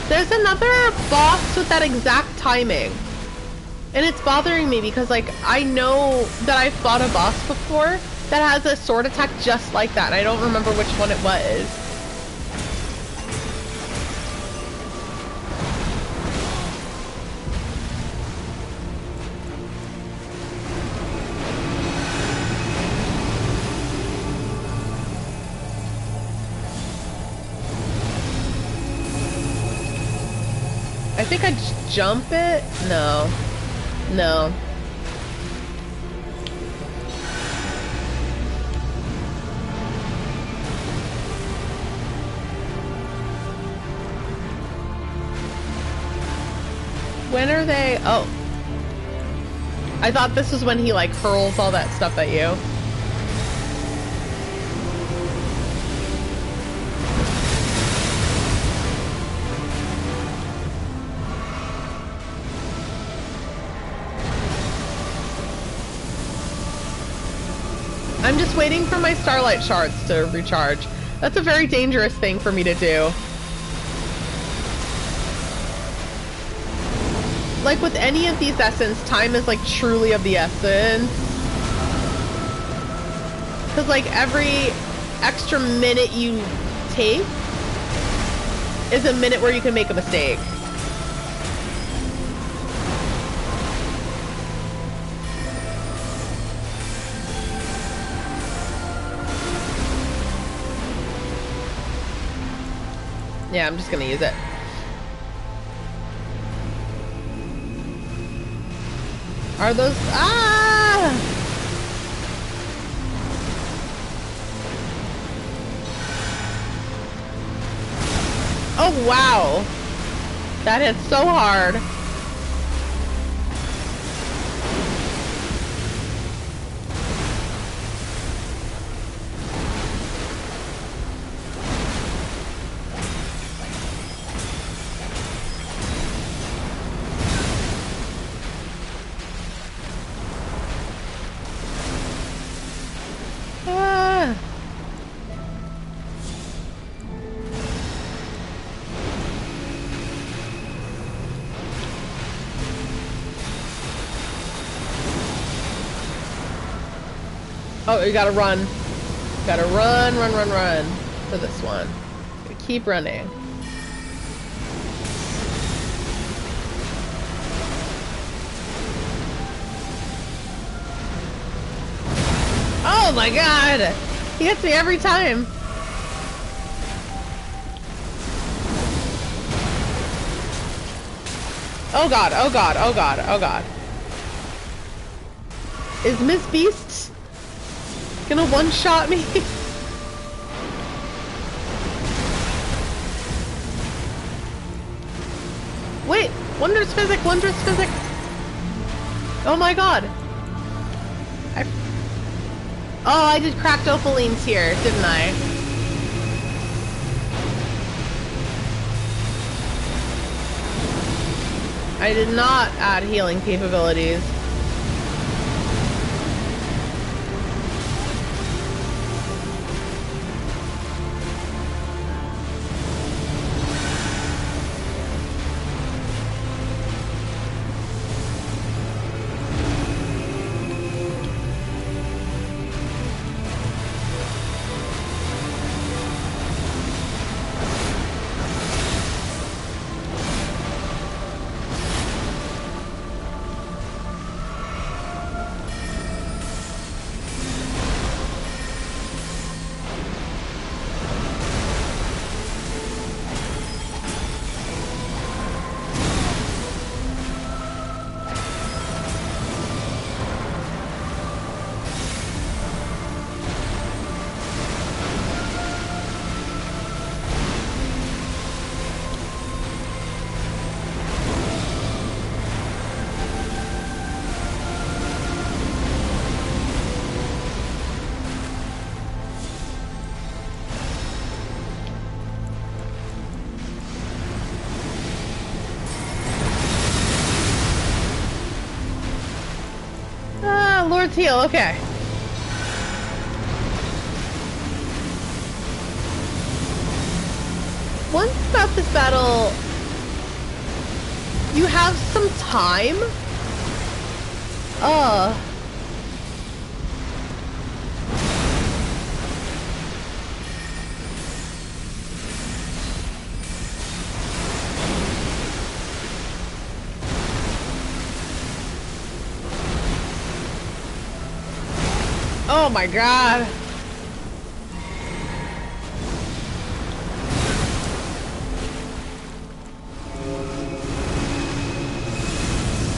There's another boss with that exact timing. And it's bothering me because, like, I know that I've fought a boss before that has a sword attack just like that. And I don't remember which one it was. I think I just jump it? No. No. When are they? Oh. I thought this was when he, like, hurls all that stuff at you. I'm just waiting for my starlight shards to recharge. That's a very dangerous thing for me to do. Like with any of these essence, time is like truly of the essence. Because like every extra minute you take is a minute where you can make a mistake. Yeah, I'm just gonna use it. Are those... Ah! Oh, wow. That hit so hard. Ah. Oh, you gotta run. Gotta run, run, run, run for this one. Gotta keep running. Oh my god! He gets me every time. Oh god, oh god, oh god, oh god. Is Miss Beast gonna one-shot me? Wait, wondrous physic, wondrous physic. Oh my god. Oh, I did cracked opalines here, didn't I? I did not add healing capabilities. Lord's Heal, okay. Once about this battle, you have some time. Oh my god.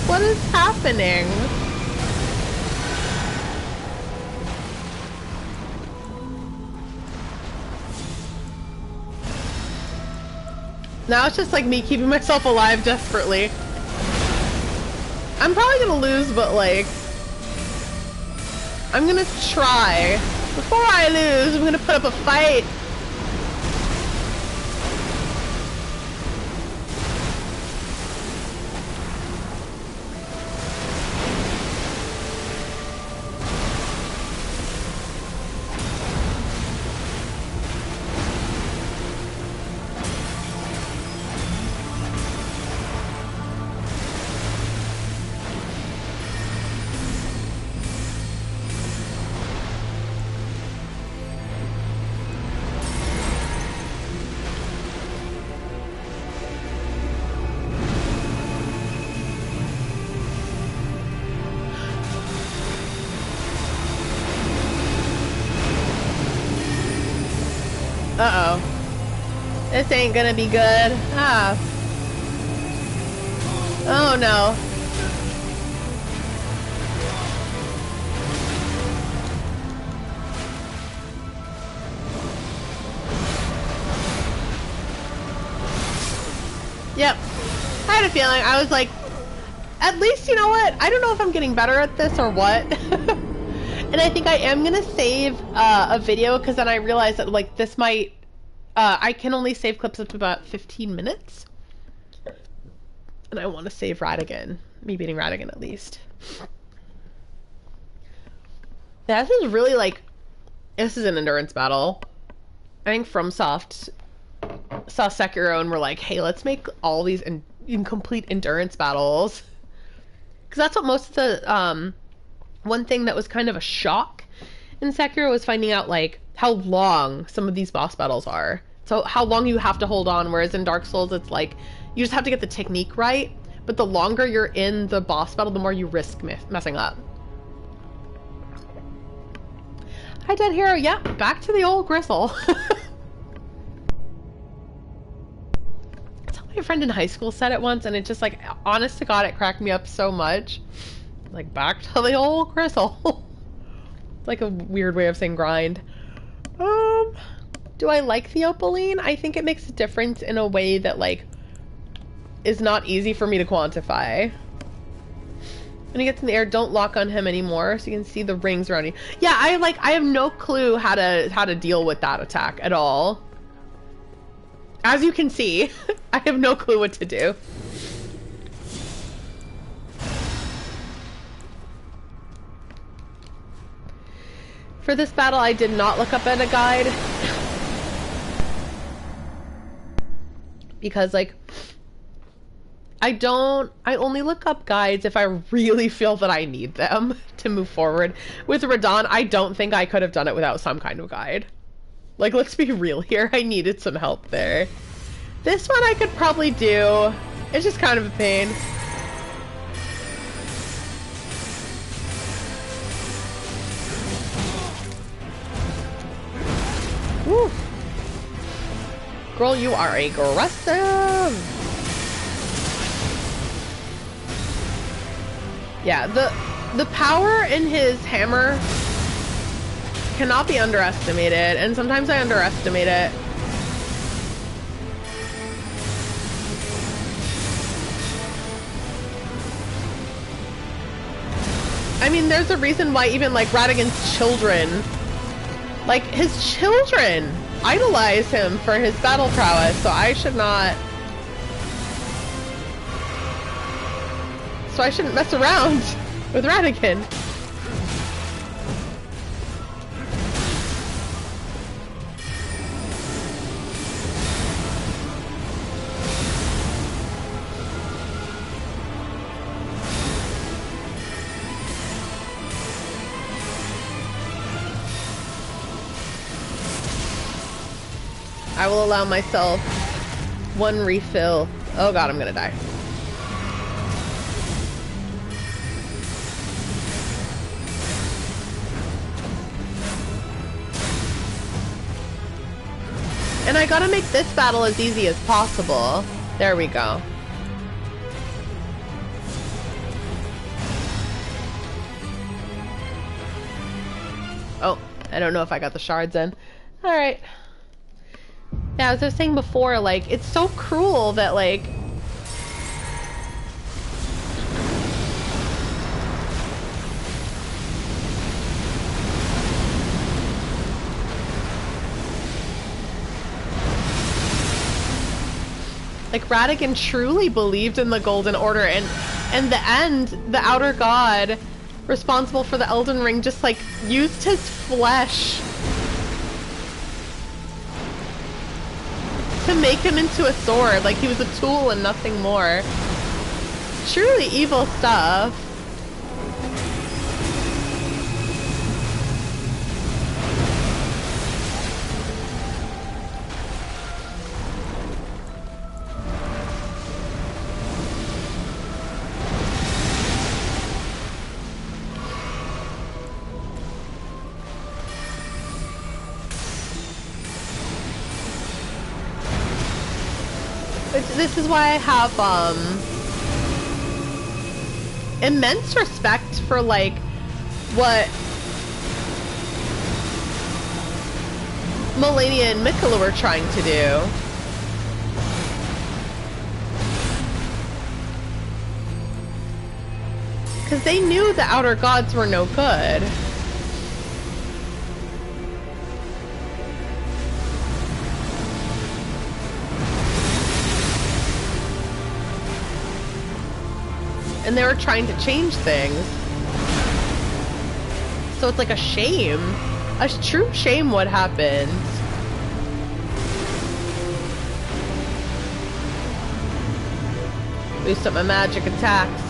What is happening? Now it's just like me keeping myself alive desperately. I'm probably gonna lose, but like, I'm gonna try. Before I lose, I'm gonna put up a fight. Uh-oh. This ain't gonna be good. Ah. Oh no. Yep. I had a feeling. I was like, at least, you know what? I don't know if I'm getting better at this or what. And I think I am going to save a video because then I realized that, like, this might... I can only save clips up to about 15 minutes. And I want to save Radagon. Me beating Radagon, at least. This is really, like... This is an endurance battle. I think FromSoft saw Sekiro and were like, hey, let's make all these incomplete endurance battles. Because that's what most of the... one thing that was kind of a shock in Sekiro was finding out, like, how long some of these boss battles are. So how long you have to hold on, whereas in Dark Souls, it's like, you just have to get the technique right, but the longer you're in the boss battle, the more you risk messing up. Hi, Dead Hero. Yeah, back to the old gristle. That's how my friend in high school said it once, and it just, like, honest to God, it cracked me up so much. Like, back to the old gristle. It's like a weird way of saying grind. Do I like the Opaline? I think it makes a difference in a way that, like, is not easy for me to quantify. When he gets in the air, don't lock on him anymore, so you can see the rings around you. Yeah, I have no clue how to deal with that attack at all. As you can see, I have no clue what to do. For this battle, I did not look up at a guide. Because, like, I only look up guides if I really feel that I need them to move forward. With Radagon, I don't think I could have done it without some kind of guide. Like, let's be real here, I needed some help there. This one I could probably do. It's just kind of a pain. Woo. Girl, you are aggressive! Yeah, the power in his hammer cannot be underestimated, and sometimes I underestimate it. I mean, there's a reason why even, like, Radagon's children, like, his children idolize him for his battle prowess, so I shouldn't mess around with Radagon. I will allow myself one refill. Oh god, I'm gonna die. And I gotta make this battle as easy as possible. There we go. Oh, I don't know if I got the shards in. Alright. Yeah, as I was saying before, like, it's so cruel that, like... Like, Radagon truly believed in the Golden Order, and in the end, the Outer God responsible for the Elden Ring just, like, used his flesh to make him into a sword. Like, he was a tool and nothing more. Truly evil stuff. this is why I have immense respect for like what Melania and Mikola were trying to do. Because they knew the outer gods were no good. And they were trying to change things. So it's like a shame. A true shame what happened. Boost up my magic attacks.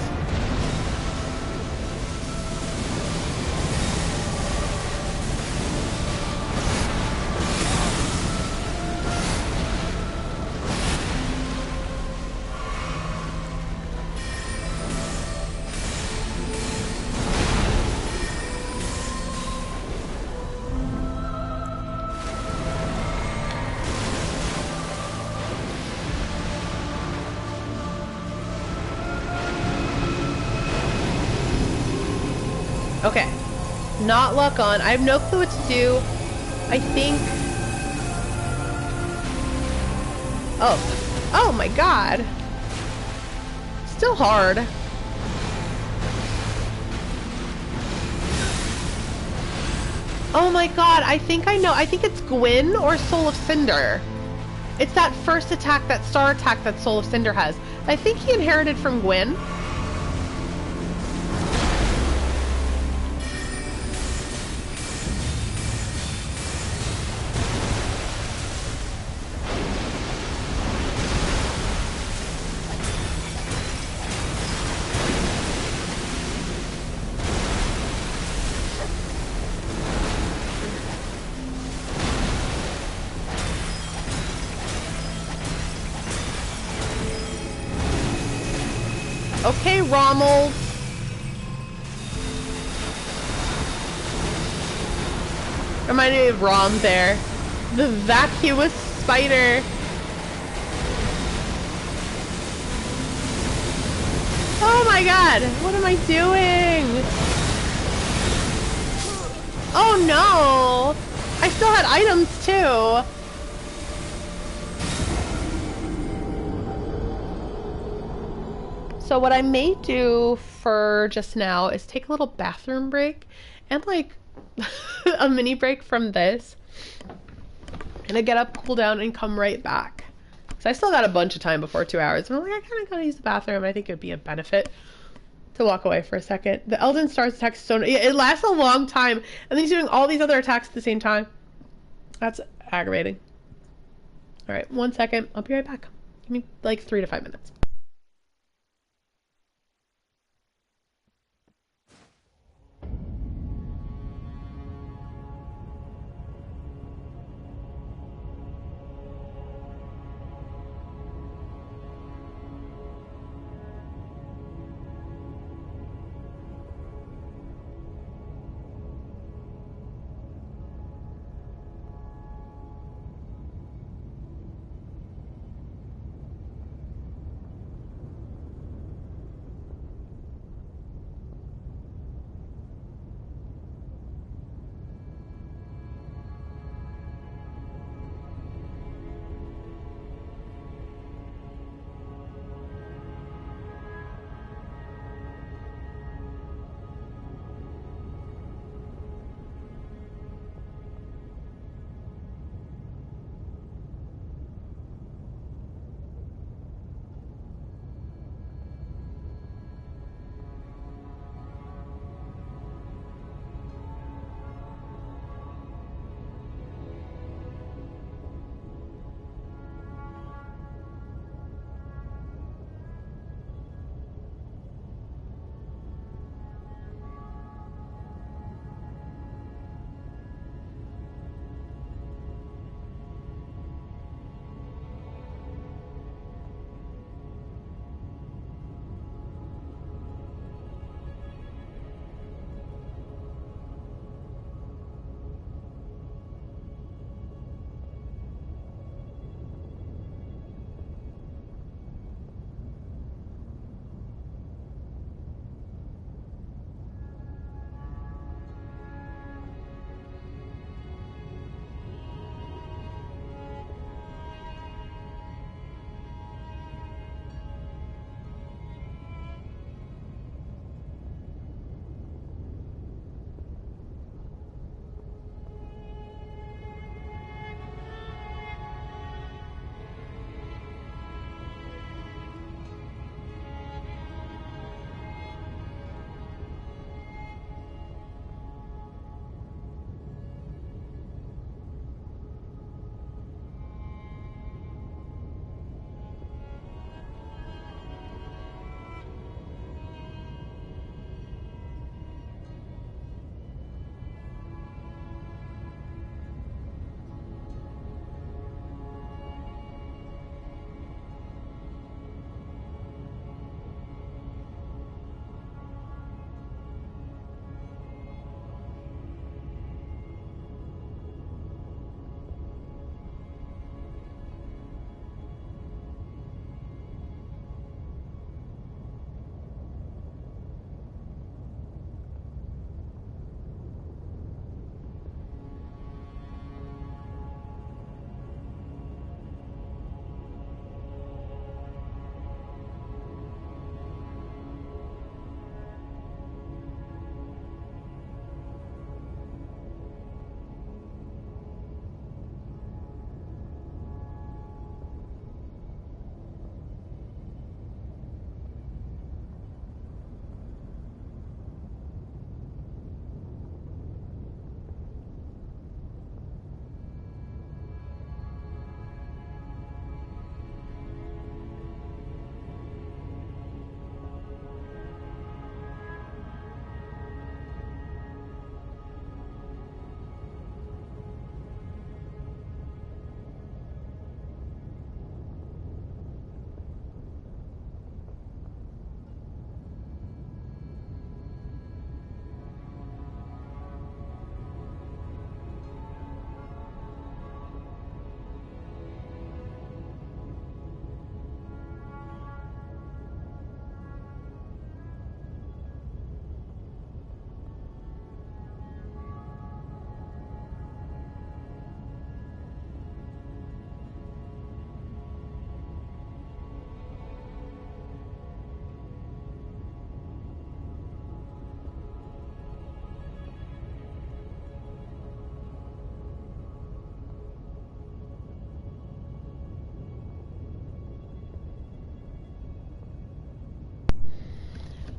Okay. Not lock on. I have no clue what to do. I think... Oh. Oh my god. Still hard. Oh my god. I think I know. I think it's Gwyn or Soul of Cinder. It's that first attack, that star attack that Soul of Cinder has. I think he inherited from Gwyn. Okay, Rommel. Reminded me of Rom there. The vacuous spider. Oh my god! What am I doing? Oh no! I still had items too! So what I may do for just now is take a little bathroom break and like a mini break from this. And I get up, cool down, and come right back. So I still got a bunch of time before 2 hours. And I'm like, I kind of gotta use the bathroom. And I think it would be a benefit to walk away for a second. The Elden Stars attack is so... It lasts a long time. And then he's doing all these other attacks at the same time. That's aggravating. Alright, 1 second. I'll be right back. Give me like 3 to 5 minutes.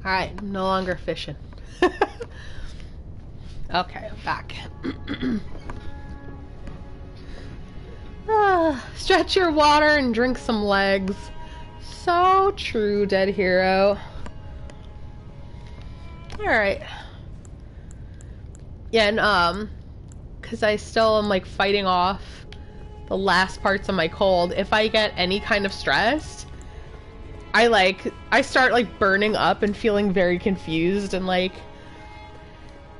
Alright, I'm no longer fishing. Okay, I'm back. Stretch your water and drink some legs. So true, dead hero. Alright. Yeah, and because I still am like fighting off the last parts of my cold, if I get any kind of stressed, I start like burning up and feeling very confused and like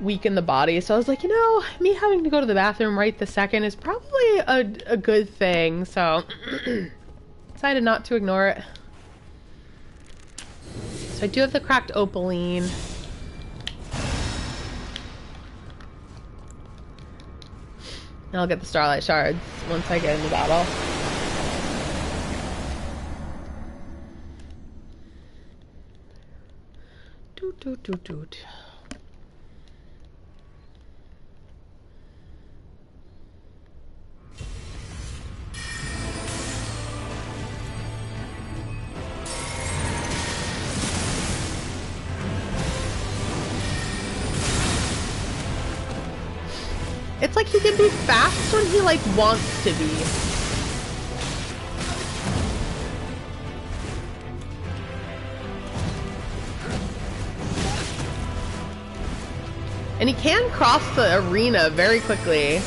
weak in the body. So I was like, you know, me having to go to the bathroom right this second is probably a good thing. So decided not to ignore it. So I do have the cracked opaline. And I'll get the starlight shards once I get in the battle. Doot doot doot doot. It's like he can be fast when he like wants to be. And he can cross the arena very quickly.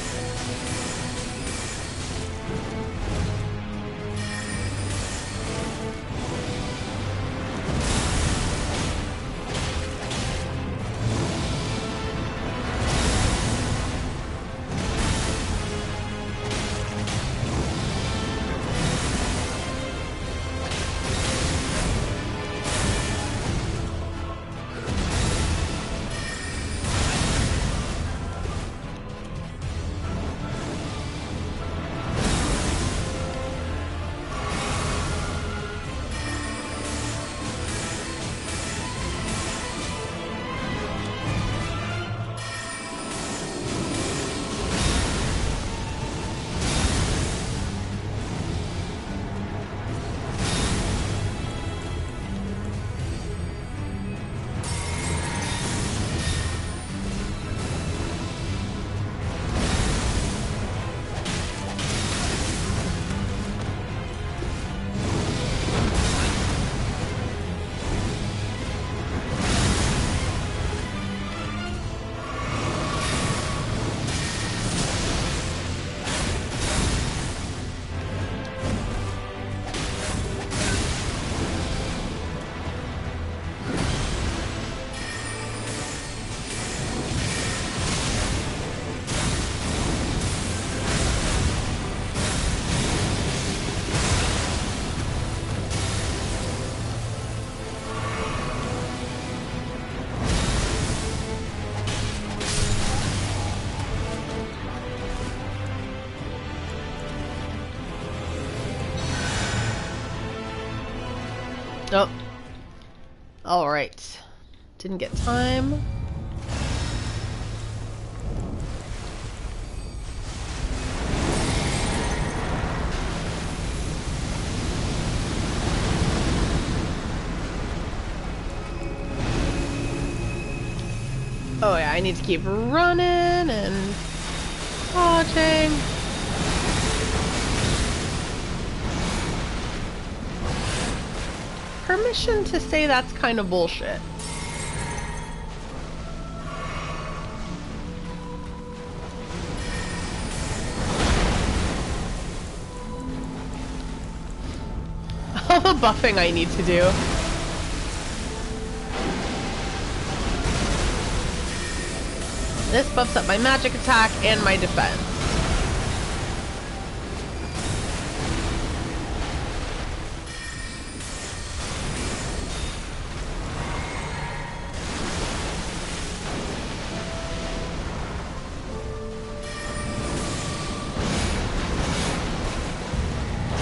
Oh. Alright. Didn't get time. Oh yeah, I need to keep running and dodging. Permission to say that's kind of bullshit. All the buffing I need to do. This buffs up my magic attack and my defense.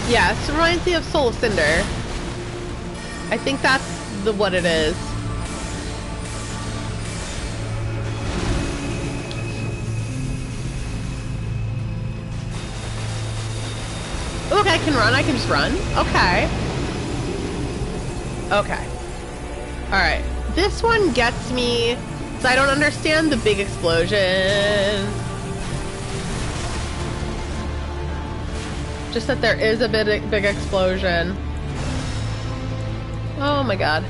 Yeah, it reminds me of Soul of Cinder. I think that's what it is. Okay, I can run. I can just run. Okay. Okay. Alright. This one gets me, so I don't understand the big explosion. Just that there is a big explosion. Oh my god.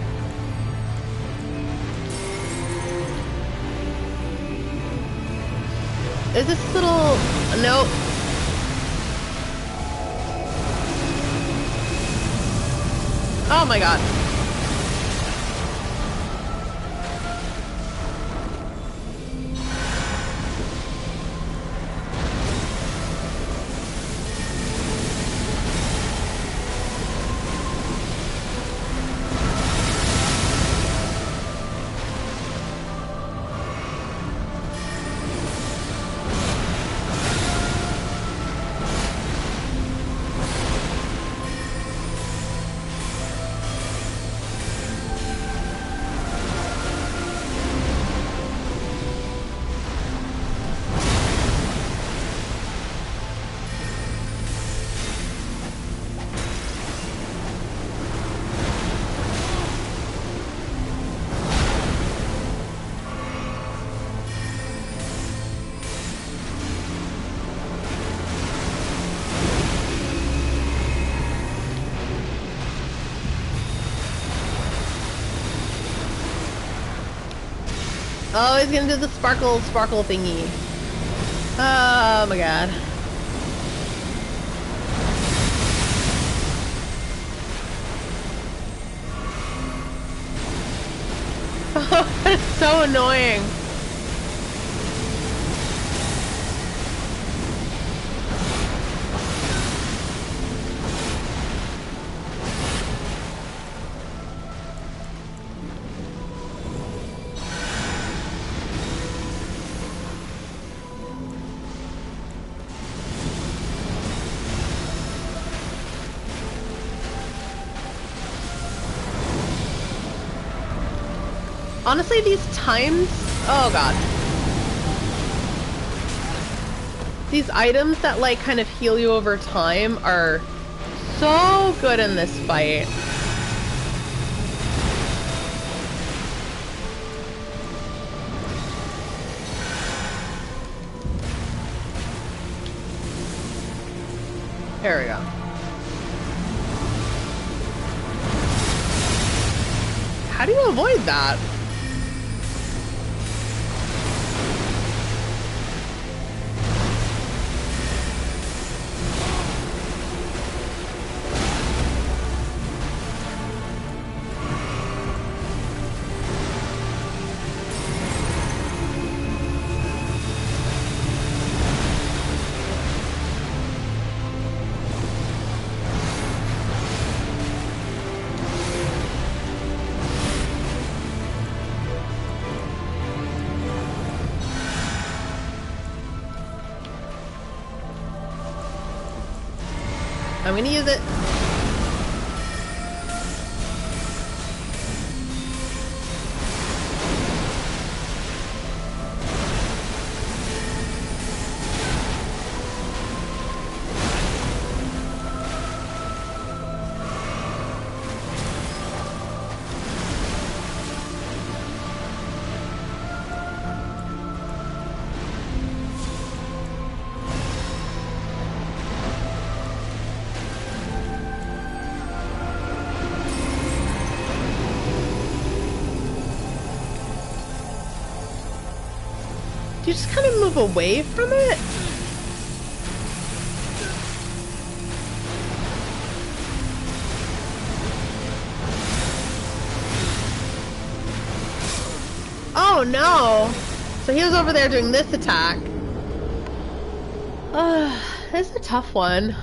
Is this little... Nope. Oh my god. Oh, he's gonna do the sparkle thingy. Oh my god. Oh, it's so annoying. Honestly, these times... Oh god. These items that, like, kind of heal you over time are so good in this fight. There we go. How do you avoid that? I'm gonna use it. You just kind of move away from it? Oh no! So he was over there doing this attack. This is a tough one.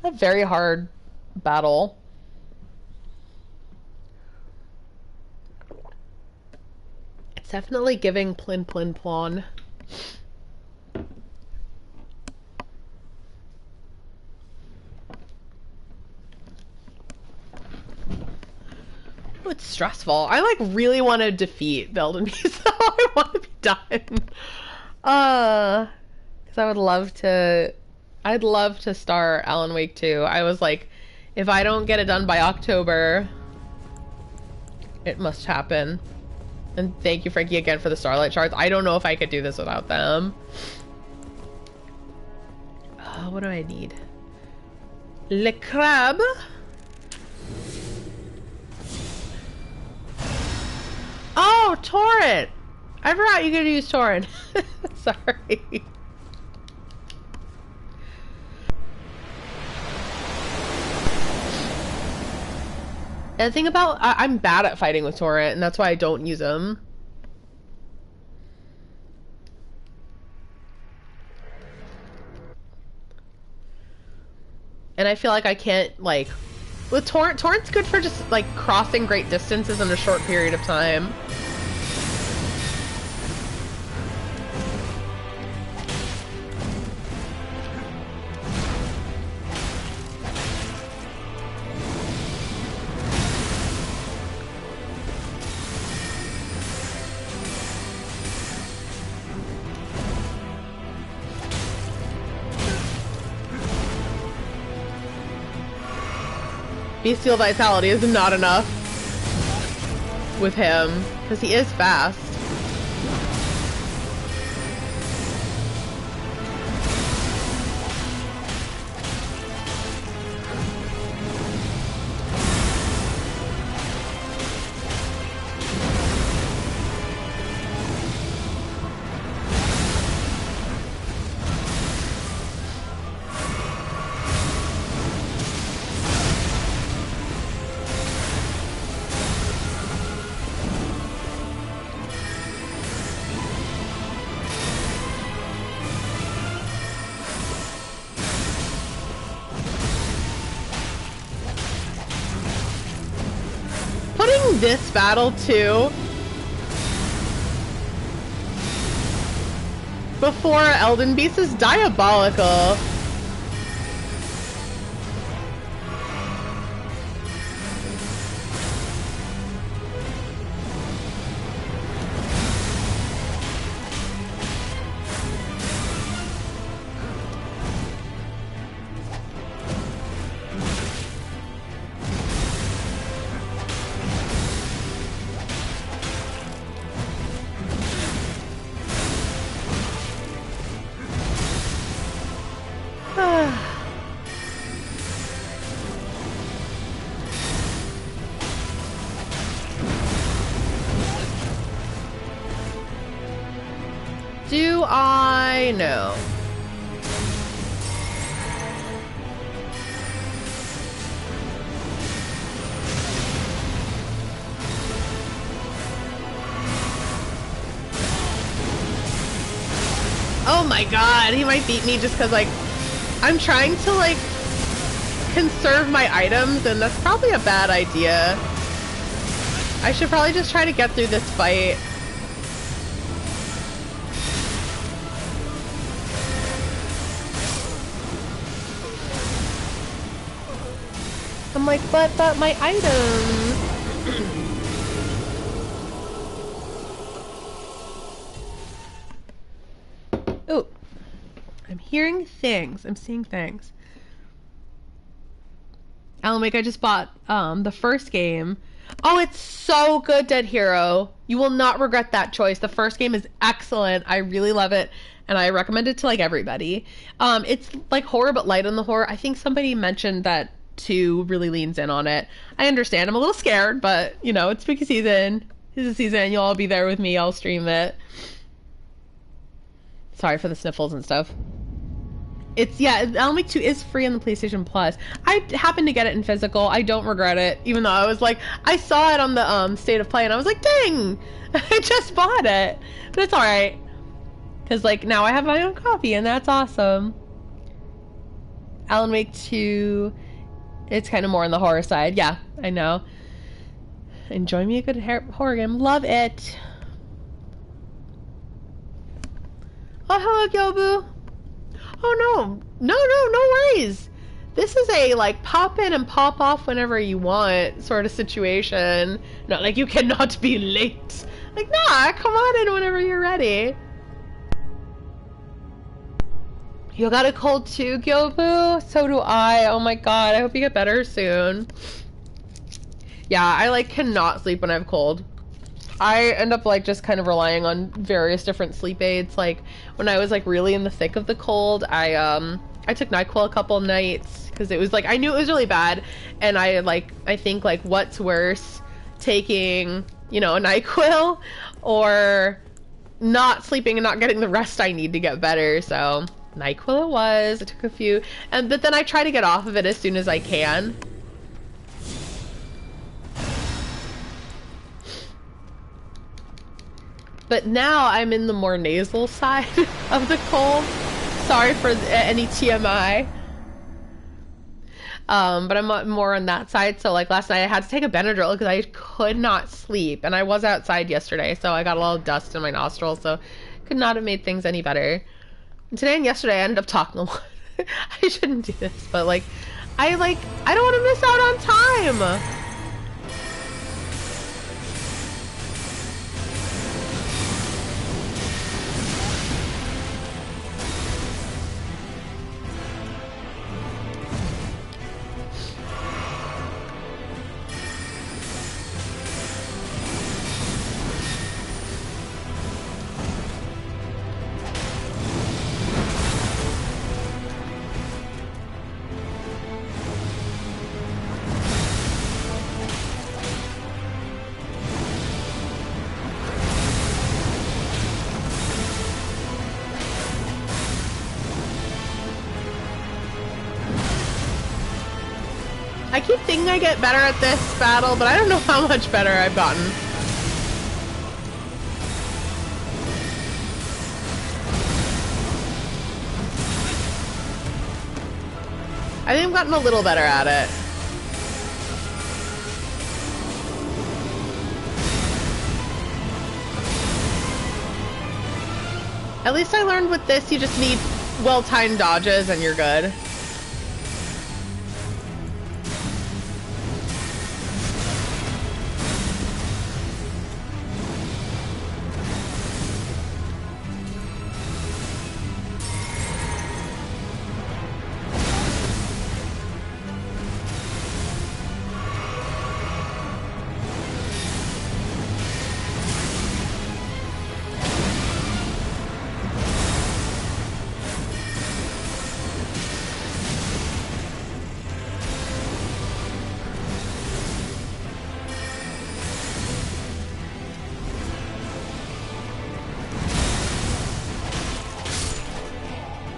A very hard battle. It's definitely giving plin plin plon. Oh, it's stressful. I like really want to defeat the Elden Beast, so I want to be done. Because I would love to. I'd love to start Alan Wake 2. I was like, if I don't get it done by October, it must happen. And thank you, Frankie, again for the Starlight Shards. I don't know if I could do this without them. What do I need? Le Crab. Oh, Torrent! I forgot you could use Torrent. Sorry. And the thing about, I'm bad at fighting with Torrent, and that's why I don't use them. And I feel like I can't, like, with Torrent's good for just, like, crossing great distances in a short period of time. Bestial Vitality is not enough with him, because he is fast. This battle too before Elden Beast is diabolical. Do I know? Oh my god, he might beat me just because, like, I'm trying to, like, conserve my items, and that's probably a bad idea. I should probably just try to get through this fight. I'm like, but my items. Oh, I'm hearing things. I'm seeing things. Alan Wake, I just bought the first game. Oh, it's so good, Dead Hero. You will not regret that choice. The first game is excellent. I really love it, and I recommend it to, like, everybody. It's like horror, but light on the horror. I think somebody mentioned that 2 really leans in on it. I understand. I'm a little scared, but, you know, it's spooky season. It's a season. You'll all be there with me. I'll stream it. Sorry for the sniffles and stuff. It's, yeah, Alan Wake 2 is free on the PlayStation Plus. I happened to get it in physical. I don't regret it, even though I was like, I saw it on the State of Play, and I was like, dang, I just bought it. But it's alright. Because, like, now I have my own copy, and that's awesome. Alan Wake 2... It's kind of more on the horror side. Yeah, I know. Enjoy me a good horror game. Love it. Oh, hello, Gyobu. Oh, no worries. This is a, like, pop in and pop off whenever you want sort of situation. Not like you cannot be late. Like, nah, come on in whenever you're ready. You got a cold too, Gyobu? So do I. Oh my god, I hope you get better soon. Yeah, I, like, cannot sleep when I have cold. I end up like just kind of relying on various different sleep aids. Like when I was like really in the thick of the cold, I took NyQuil a couple nights because it was like I knew it was really bad, and I think like what's worse, taking, you know, a NyQuil or not sleeping and not getting the rest I need to get better. So NyQuil it was. I took a few, but then I try to get off of it as soon as I can. But now I'm in the more nasal side of the cold. Sorry for any TMI. But I'm more on that side. So like last night I had to take a Benadryl because I could not sleep. And I was outside yesterday, so I got a lot of dust in my nostrils, so could not have made things any better. And today and yesterday I ended up talking a lot. I shouldn't do this, but like, I don't want to miss out on time. I keep thinking I get better at this battle, but I don't know how much better I've gotten. I think I've gotten a little better at it. At least I learned with this, you just need well-timed dodges and you're good.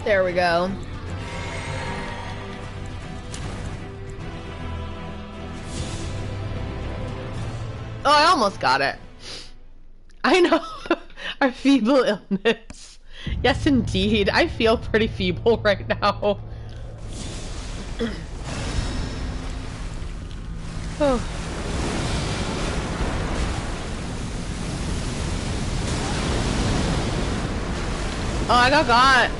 There we go. Oh, I almost got it. I know. Our feeble illness. Yes, indeed. I feel pretty feeble right now. Oh. Oh, I got.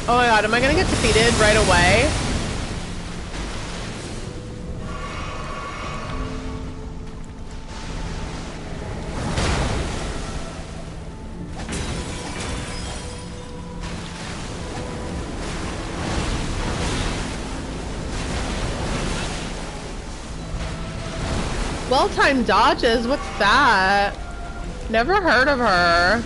Oh my god, am I gonna get defeated right away? Well-timed dodges, what's that? Never heard of her.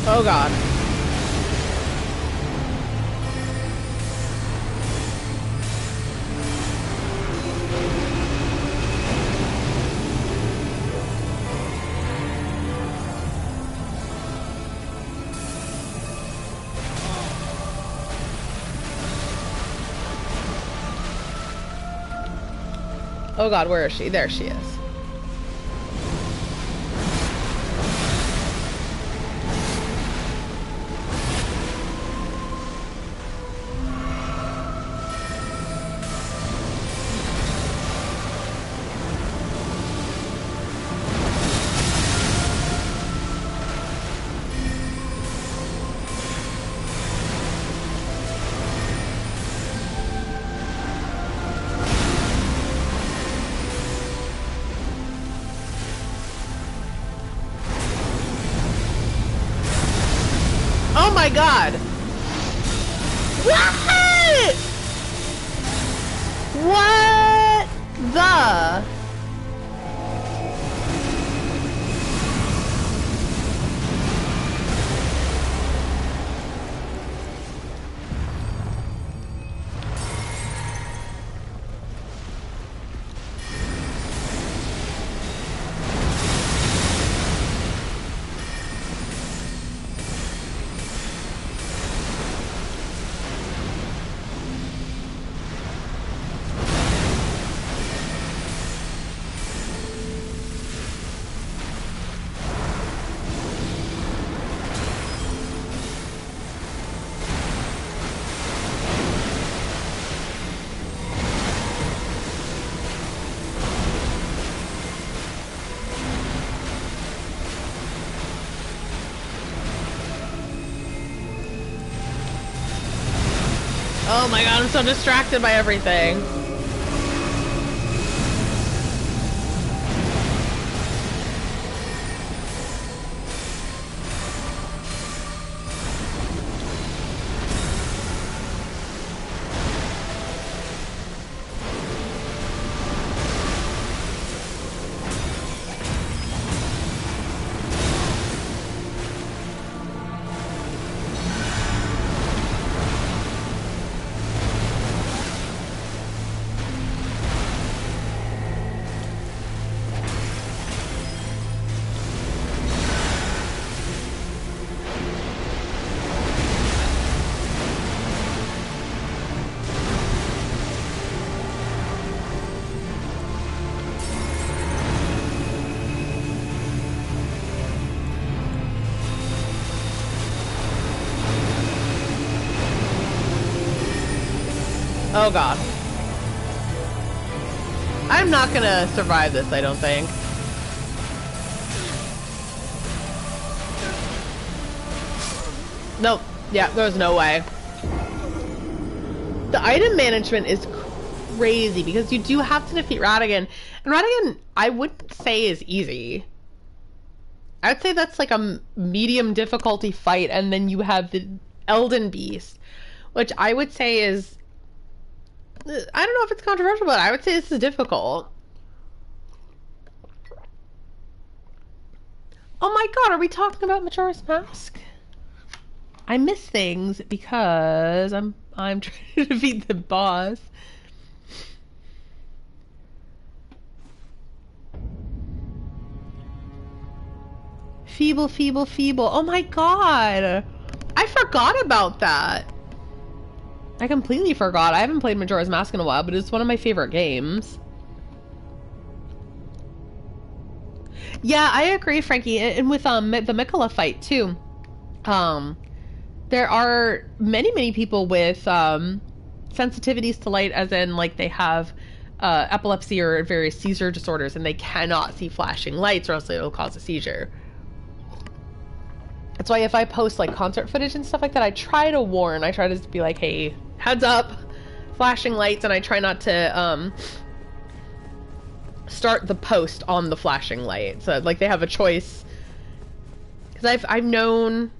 Oh god. Oh god, where is she? There she is. Oh my god! What? What the? Oh my god, I'm so distracted by everything. Oh god. I'm not gonna survive this, I don't think. Nope. Yeah, there's no way. The item management is crazy because you do have to defeat Radagon. And Radagon, I wouldn't say is easy. I would say that's like a medium difficulty fight, and then you have the Elden Beast, which I would say is... I don't know if it's controversial, but I would say this is difficult. Oh my god, are we talking about Majora's Mask? I miss things because I'm trying to defeat the boss. Feeble, feeble, feeble. Oh my god. I forgot about that. I completely forgot. I haven't played Majora's Mask in a while, but it's one of my favorite games. Yeah, I agree, Frankie. And with the Mikola fight too. There are many people with sensitivities to light, as in like they have epilepsy or various seizure disorders, and they cannot see flashing lights or else it'll cause a seizure. That's why if I post like concert footage and stuff like that, I try to warn. I try to be like, hey, heads up, flashing lights, and I try not to start the post on the flashing light. So like they have a choice. Because I've known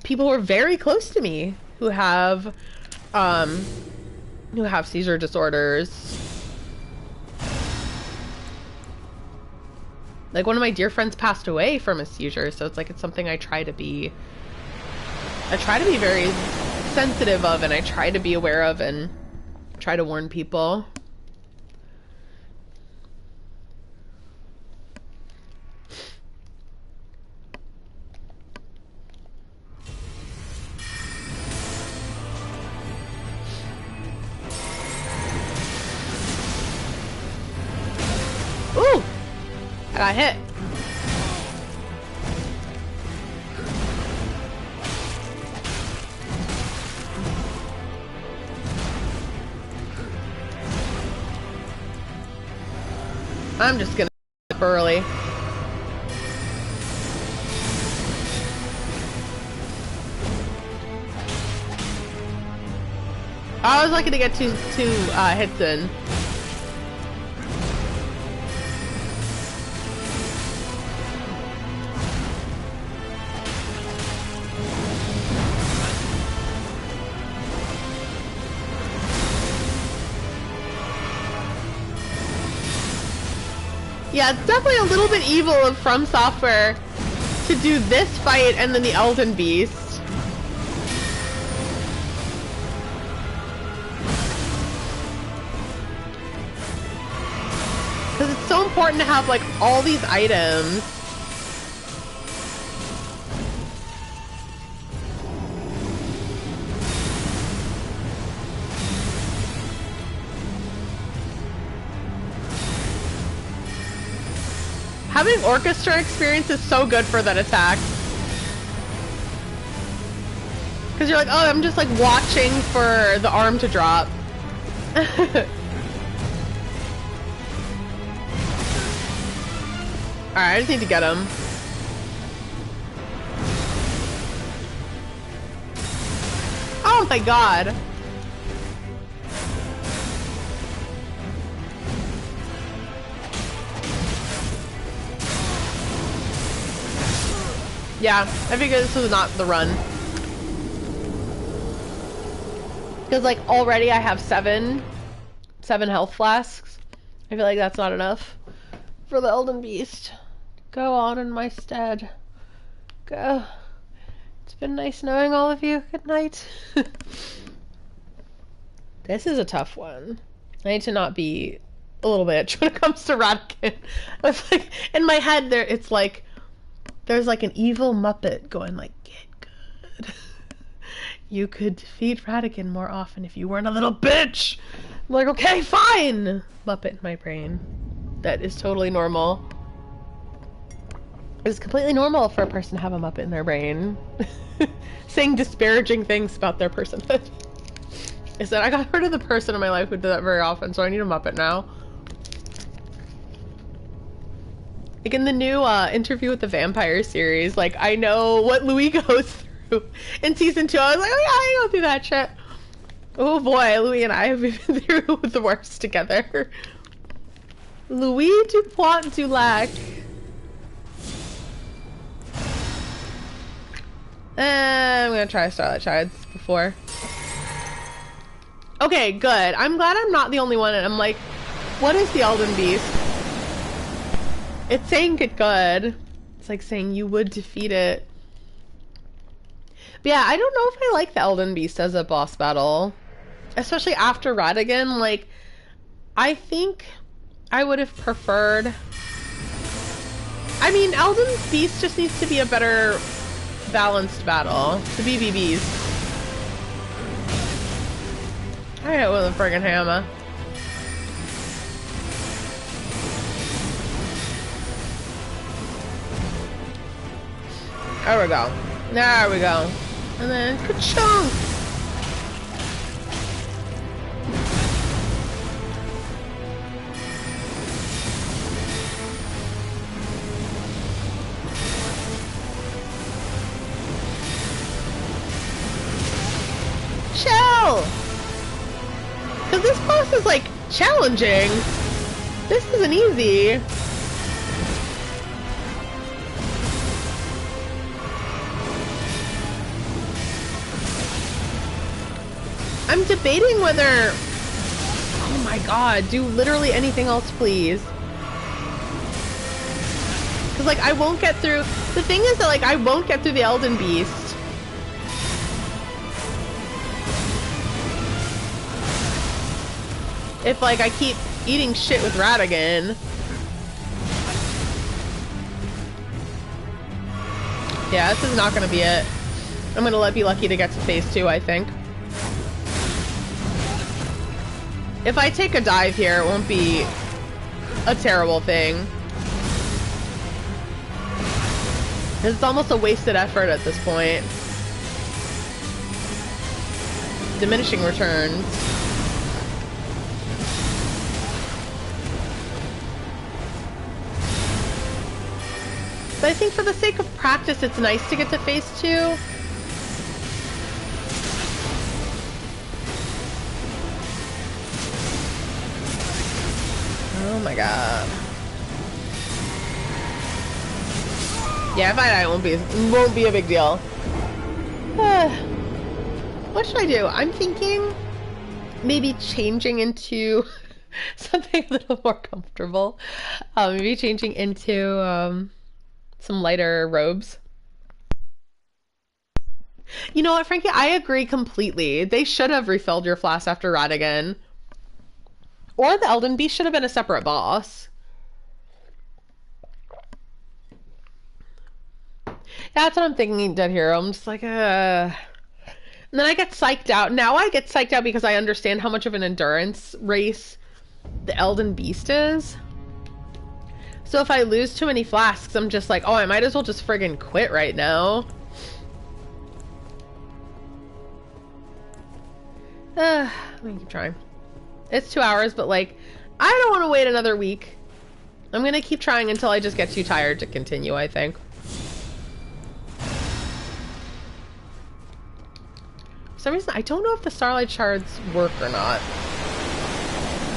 people who are very close to me who have seizure disorders. Like one of my dear friends passed away from a seizure, so it's like it's something I try to be very sensitive of, and I try to be aware of and try to warn people. got hit. I'm just gonna early. I was lucky to get two hits in. Yeah, it's definitely a little bit evil of From Software to do this fight and then the Elden Beast. Because it's so important to have, like, all these items. Having orchestra experience is so good for that attack. Because you're like, oh, I'm just like watching for the arm to drop. Alright, I just need to get him. Oh my god. Yeah, I figured this was not the run. Because, like, already I have seven health flasks. I feel like that's not enough for the Elden Beast. Go on in my stead. Go. It's been nice knowing all of you. Good night. This is a tough one. I need to not be a little bitch when it comes to Radagon. It's like, in my head, it's like, there's like an evil Muppet going like, get good. You could defeat Radagon more often if you weren't a little bitch. I'm like, okay, fine. Muppet in my brain. That is totally normal. It's completely normal for a person to have a Muppet in their brain. Saying disparaging things about their personhood. I said, I got rid of the person in my life who did that very often, so I need a Muppet now. Like in the new Interview with the Vampire series, like, I know what Louis goes through. In season 2, I was like, oh yeah, I go through that shit. Oh boy, Louis and I have been through the worst together. Louis Dupont Dulac. I'm gonna try Starlight Shards before. Okay, good. I'm glad I'm not the only one, and I'm like, what is the Elden Beast? It's saying get good. It's like saying you would defeat it. But yeah, I don't know if I like the Elden Beast as a boss battle. Especially after Radagon, like, I think I would have preferred... I mean, Elden Beast just needs to be a better balanced battle. The BBBs. I hit with a friggin' hammer. There we go. There we go. And then ka-chunk! Chill! Because this boss is, like, challenging. This isn't easy. I'm debating whether... Oh my god, do literally anything else, please. Because, like, I won't get through... The thing is that, like, I won't get through the Elden Beast. If, like, I keep eating shit with Radagon. Yeah, this is not gonna be it. I'm gonna be lucky to get to phase 2, I think. If I take a dive here, it won't be a terrible thing. It's almost a wasted effort at this point. Diminishing returns. But I think for the sake of practice, it's nice to get to phase 2. Oh my god. Yeah, if I die, it won't be a big deal. What should I do? I'm thinking maybe changing into something a little more comfortable. Maybe changing into some lighter robes. You know what, Frankie? I agree completely. They should have refilled your flask after Radagon. Or the Elden Beast should have been a separate boss. That's what I'm thinking, Dead Hero. I'm just like, And then I get psyched out. Now I get psyched out because I understand how much of an endurance race the Elden Beast is. So if I lose too many flasks, I'm just like, oh, I might as well just friggin' quit right now. Let me keep trying. It's 2 hours, but like, I don't want to wait another week. I'm gonna keep trying until I just get too tired to continue, I think. For some reason, I don't know if the Starlight Shards work or not.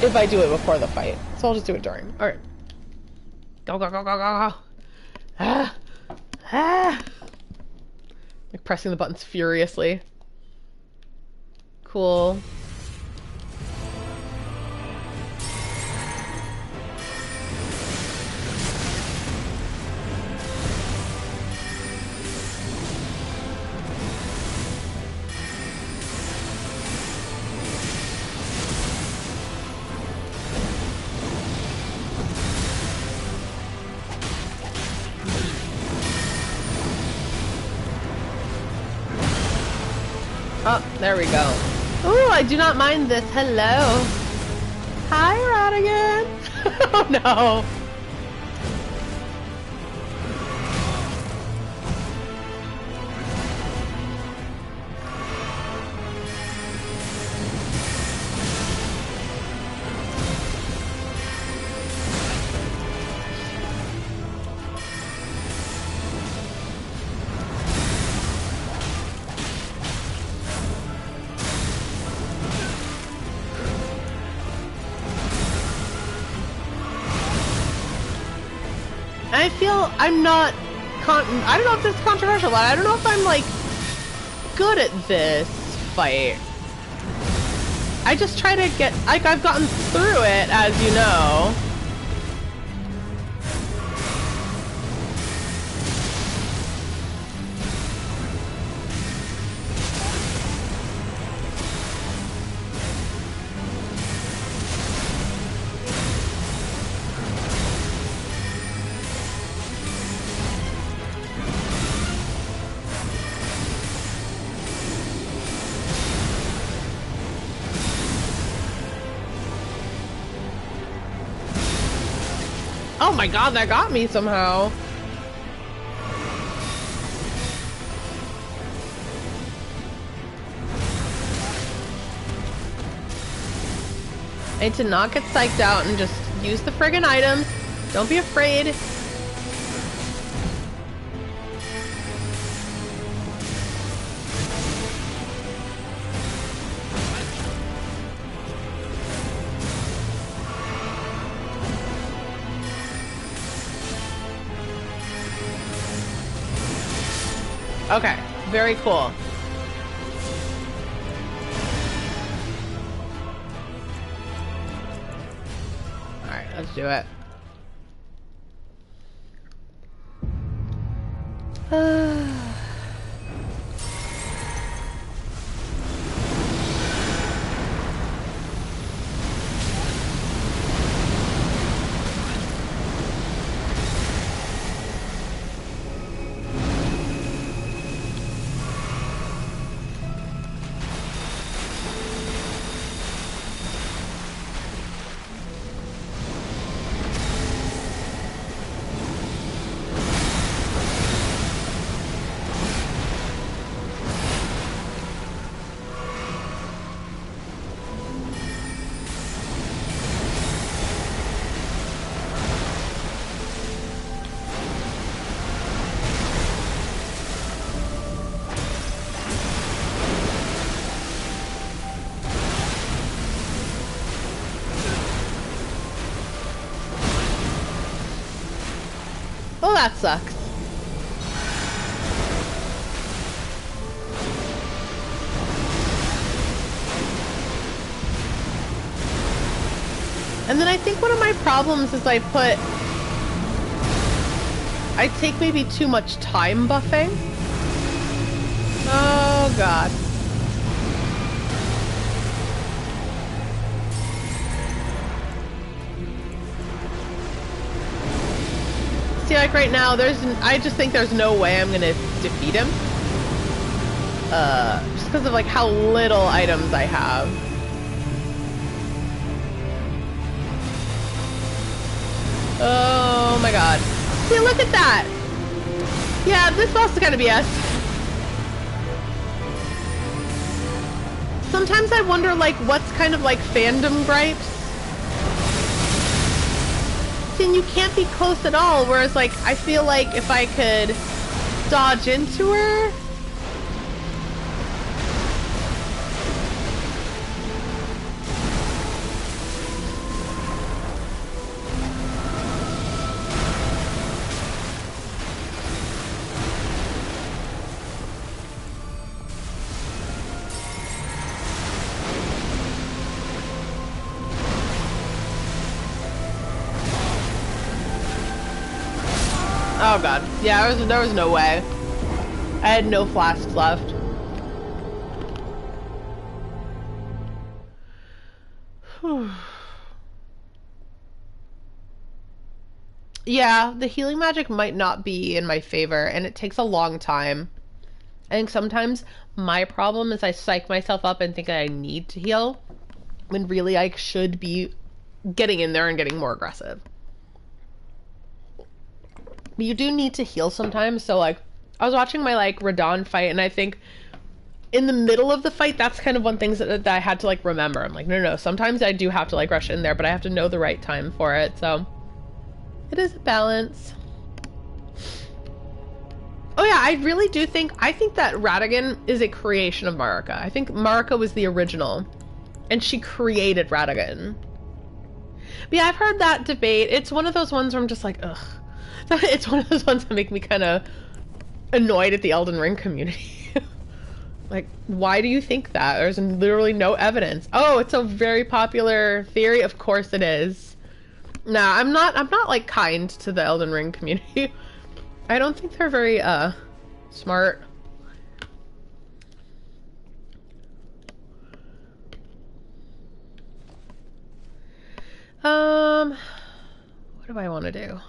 If I do it before the fight. So I'll just do it during. Alright. Go, go, go, go, go, go. Ah. Ah. Like pressing the buttons furiously. Cool. Oh, there we go. Ooh, I do not mind this. Hello. Hi, Radagon. Oh, no. I feel I'm not I don't know if this is controversial, but I don't know if I'm like good at this fight. I just try to get, like, I've gotten through it, as you know. Oh my god, that got me somehow. I need to not get psyched out and just use the friggin' items. Don't be afraid. Okay, very cool. Alright, let's do it. that sucks. And then I think one of my problems is I take maybe too much time buffing. Oh god. See, like right now, I just think there's no way I'm gonna defeat him. Just because of like how little items I have. Oh my god. See, look at that! Yeah, this boss is gonna be us. Sometimes I wonder, like, what's kind of like fandom gripes? See, and you can't be close at all, whereas, like, I feel like if I could dodge into her... Oh god. Yeah, there was no way. I had no flasks left. Yeah, the healing magic might not be in my favor, and it takes a long time. I think sometimes my problem is I psych myself up and think I need to heal, when really I should be getting in there and getting more aggressive. But you do need to heal sometimes, so like, I was watching my like Radagon fight, and I think in the middle of the fight, that's kind of one thing that I had to like remember. I'm like, no, sometimes I do have to like rush in there, but I have to know the right time for it, so it is a balance. Oh yeah, I really do think, I think that Radagon is a creation of Marika. I think Marika was the original, and she created Radagon. But yeah, I've heard that debate. It's one of those ones where I'm just like, ugh. It's one of those ones that make me kind of annoyed at the Elden Ring community. Like, why do you think that? There's literally no evidence. Oh, it's a very popular theory. Of course it is. Nah, I'm not like kind to the Elden Ring community. I don't think they're very smart. What do I want to do?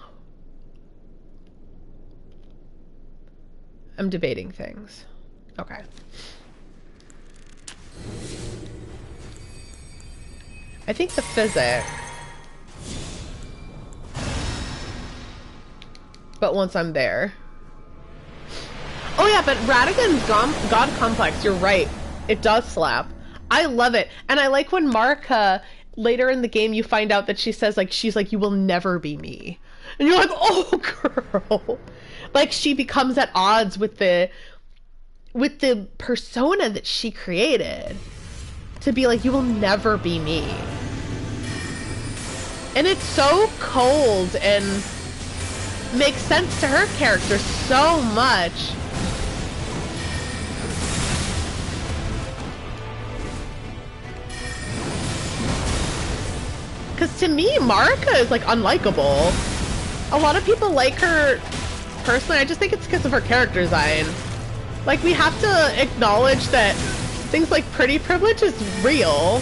I'm debating things. Okay. I think the physic. But once I'm there. Oh yeah, but Radagon's God Complex, you're right. It does slap. I love it. And I like when Marika, later in the game, you find out that she's like, you will never be me. And you're like, oh girl. Like, she becomes at odds with the persona that she created. To be like, you will never be me. And it's so cold and makes sense to her character so much. Because to me, Marika is like unlikable. A lot of people like her personally. I just think it's because of her character design. Like, we have to acknowledge that things like pretty privilege is real.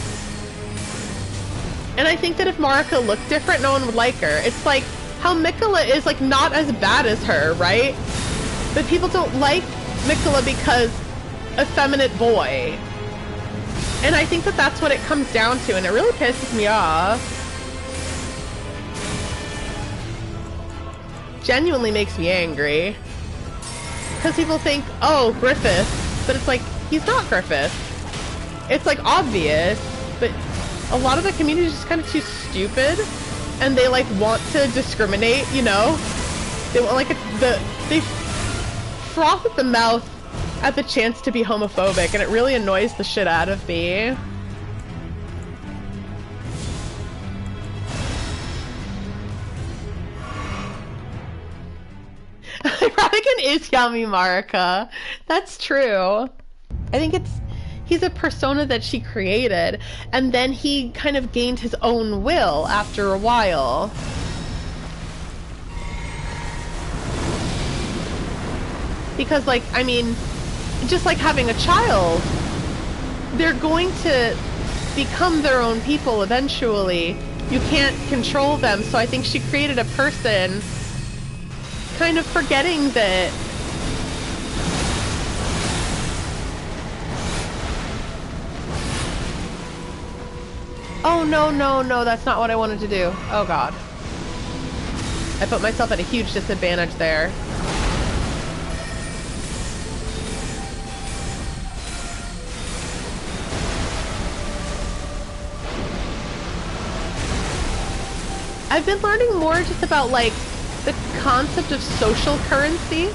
And I think that if Marika looked different, no one would like her. It's like how Mikola is like not as bad as her, right? But people don't like Mikola because effeminate boy. And I think that that's what it comes down to, and it really pisses me off. Genuinely makes me angry. Because people think, oh, Griffith. But it's like, he's not Griffith. It's like obvious, but a lot of the community is just kind of too stupid. And they like want to discriminate, you know? They want like they froth at the mouth at the chance to be homophobic, and it really annoys the shit out of me. is Yami Marika. That's true. I think he's a persona that she created, and then he kind of gained his own will after a while. Because, like, I mean, just like having a child, they're going to become their own people eventually. You can't control them, so I think she created a person kind of forgetting that oh no, that's not what I wanted to do. Oh god. I put myself at a huge disadvantage there. I've been learning more just about, like, the concept of social currency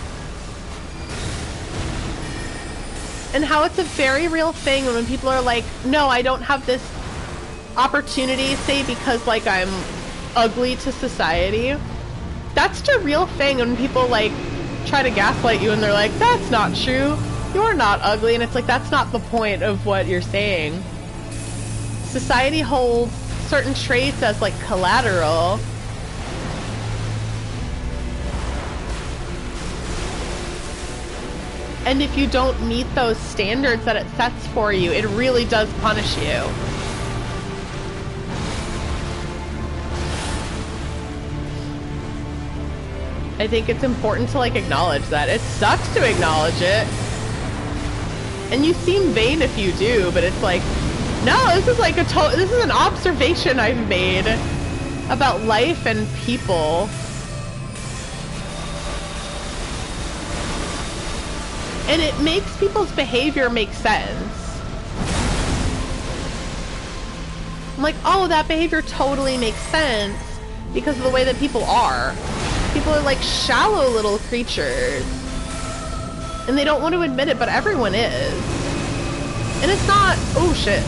and how it's a very real thing. And when people are like, no, I don't have this opportunity, say because, like, I'm ugly to society, that's just a real thing. And people, like, try to gaslight you and they're like, that's not true, you're not ugly. And it's like, that's not the point of what you're saying. Society holds certain traits as, like, collateral. And if you don't meet those standards that it sets for you, it really does punish you. I think it's important to, like, acknowledge that. It sucks to acknowledge it. And you seem vain if you do, but it's like, no, this is like this is an observation I've made about life and people. And it makes people's behavior make sense. I'm like, oh, that behavior totally makes sense because of the way that people are. People are like shallow little creatures. And they don't want to admit it, but everyone is. And it's not, oh shit.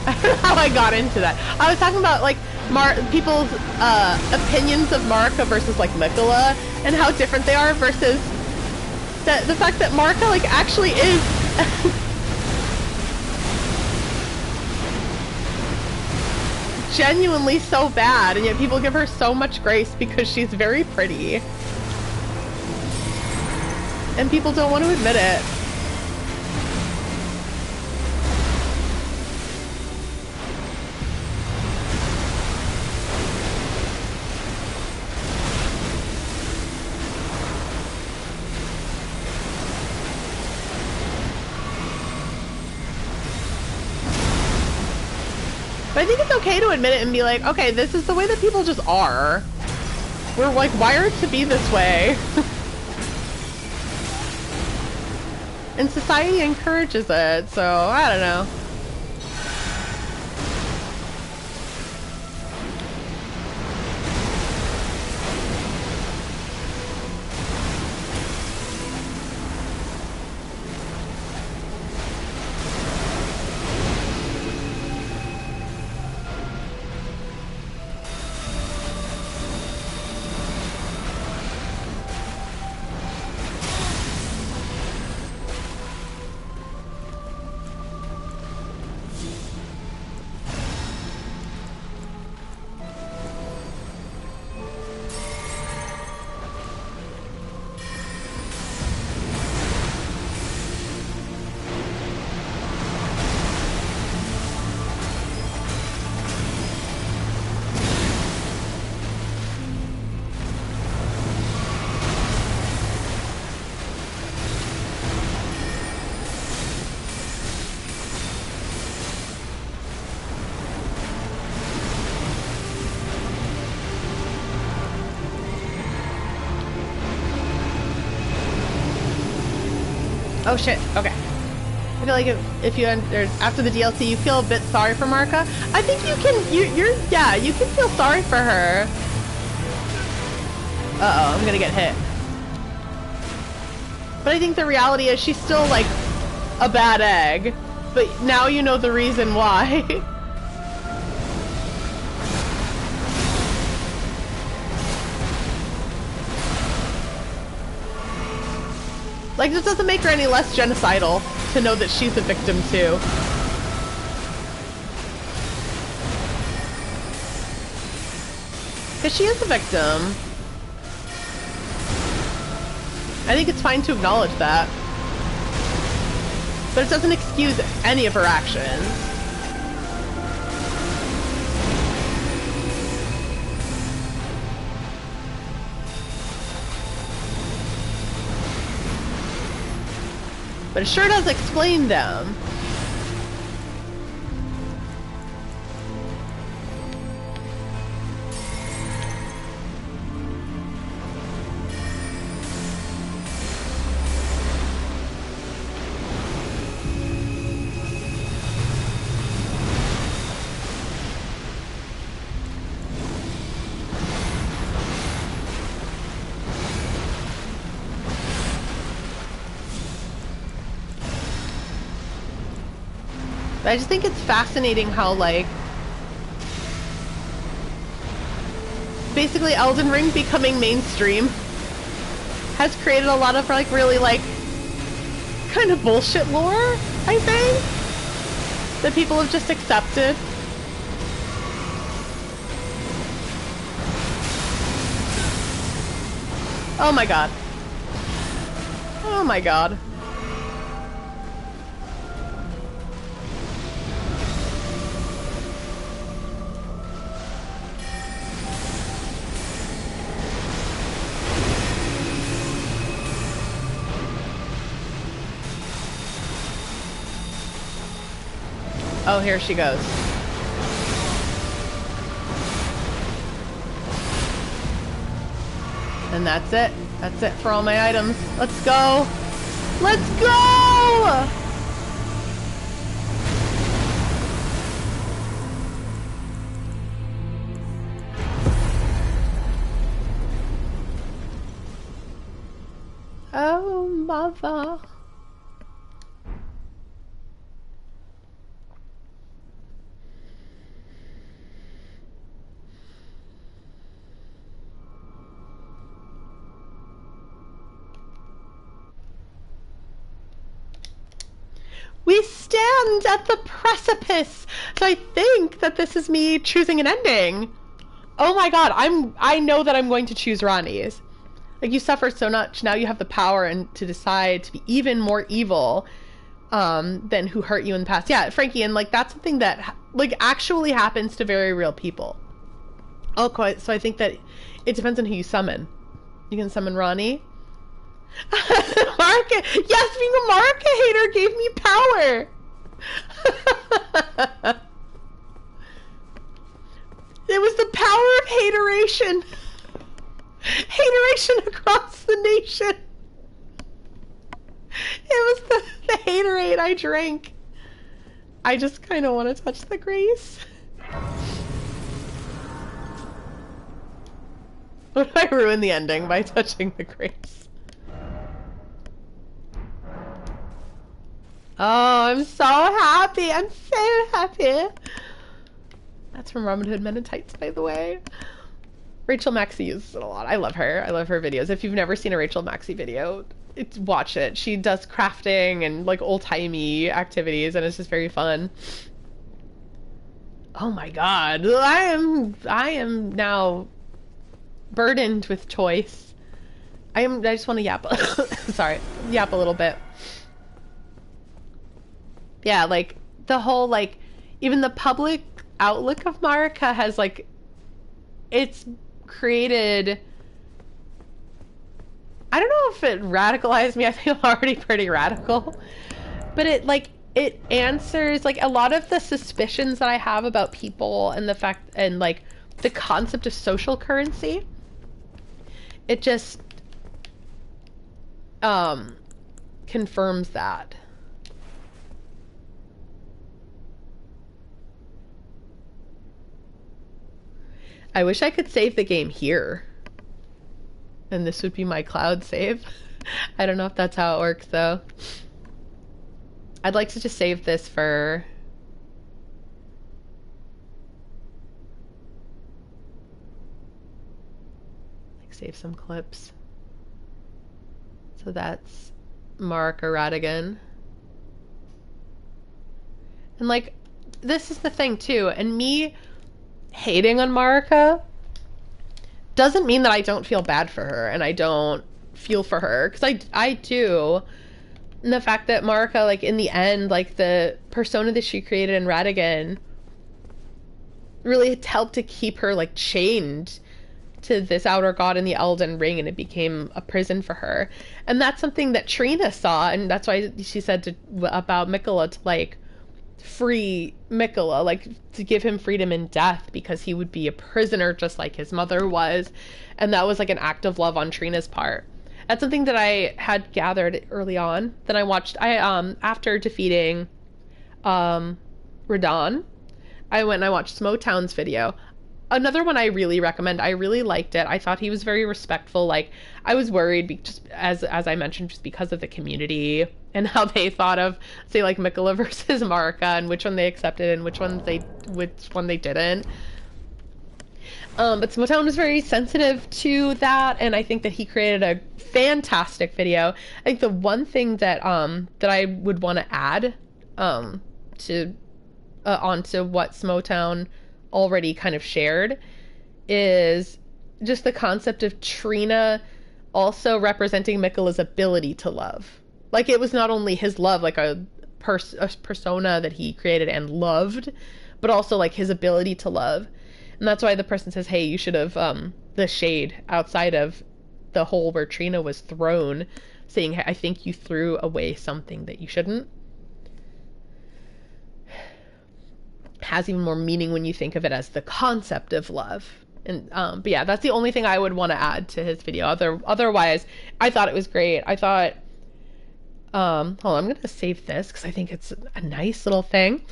I don't know how I got into that. I was talking about, like, people's opinions of Marika versus, like, Mikola, and how different they are versus the fact that Marika, like, actually is genuinely so bad, and yet people give her so much grace because she's very pretty. And people don't want to admit it. But I think it's okay to admit it and be like, okay, this is the way that people just are. We're, like, wired to be this way. And society encourages it, so I don't know. Oh shit, okay. I feel like if you enter after the DLC, you feel a bit sorry for Marika. I think you can, yeah, you can feel sorry for her. Uh-oh, I'm gonna get hit. But I think the reality is she's still, like, a bad egg. But now you know the reason why. Like, this doesn't make her any less genocidal to know that she's a victim too. Because she is a victim. I think it's fine to acknowledge that. But it doesn't excuse any of her actions. But it sure does explain them. I just think it's fascinating how, like, basically Elden Ring becoming mainstream has created a lot of, like, really, like, kind of bullshit lore, I think, that people have just accepted. Oh my god. Oh my god. Oh, here she goes. And that's it. That's it for all my items. Let's go! Let's go! Oh, mother. We stand at the precipice. So I think that this is me choosing an ending. Oh my god, I know that I'm going to choose Ronnie's. Like, you suffer so much, now you have the power and to decide to be even more evil than who hurt you in the past. Yeah, Frankie, and like that's something that like actually happens to very real people. Oh, quite. So I think that it depends on who you summon. You can summon Ronnie. Marka, yes, being a Marka hater gave me power. It was the power of hateration. Hateration across the nation. It was the haterade I drank. I just kind of want to touch the grace. What if I ruin the ending by touching the grace? Oh, I'm so happy. I'm so happy. That's from Robin Hood Men in Tights, by the way. Rachel Maxey uses it a lot. I love her. I love her videos. If you've never seen a Rachel Maxey video, watch it. She does crafting and like old-timey activities, and it's just very fun. Oh my god. I am now burdened with choice. I just want to yap. Sorry. Yap a little bit. Yeah, like the whole like even the public outlook of Marika has like it's created, I don't know if it radicalized me. I think I'm already pretty radical, but it answers like a lot of the suspicions that I have about people and the fact and like the concept of social currency. It just confirms that. I wish I could save the game here. And this would be my cloud save. I don't know if that's how it works though. I'd like to just save this for... like save some clips. So that's Mark or Radagon. And like, this is the thing too, and me hating on Marika doesn't mean that I don't feel bad for her and I don't feel for her, because I do. And the fact that Marika, like, in the end, like, the persona that she created in Radagon really helped to keep her, like, chained to this outer god in the Elden Ring, and it became a prison for her. And that's something that Trina saw, and that's why she said about Miquella to, like, free Miquella, like, to give him freedom in death, because he would be a prisoner just like his mother was. And that was, like, an act of love on Trina's part. That's something that I had gathered early on. Then I watched, after defeating Radagon, I went and I watched Smotown's video. Another one I really recommend. I really liked it. I thought he was very respectful. Like, I was worried, just as I mentioned, just because of the community and how they thought of, say, like, Miquella versus Marika, and which one they accepted and which one they didn't. But Smotown was very sensitive to that, and I think that he created a fantastic video. I think the one thing that that I would want to add to onto what Smotown already kind of shared is just the concept of Trina also representing Miquella's ability to love. Like, it was not only his love, like a persona that he created and loved, but also, like, his ability to love. And that's why the person says, hey, you should have, the shade outside of the hole where Trina was thrown, saying, hey, I think you threw away something that you shouldn't. Has even more meaning when you think of it as the concept of love. And but yeah, that's the only thing I would want to add to his video. Otherwise, I thought it was great. I thought, hold on, I'm gonna save this because I think it's a nice little thing.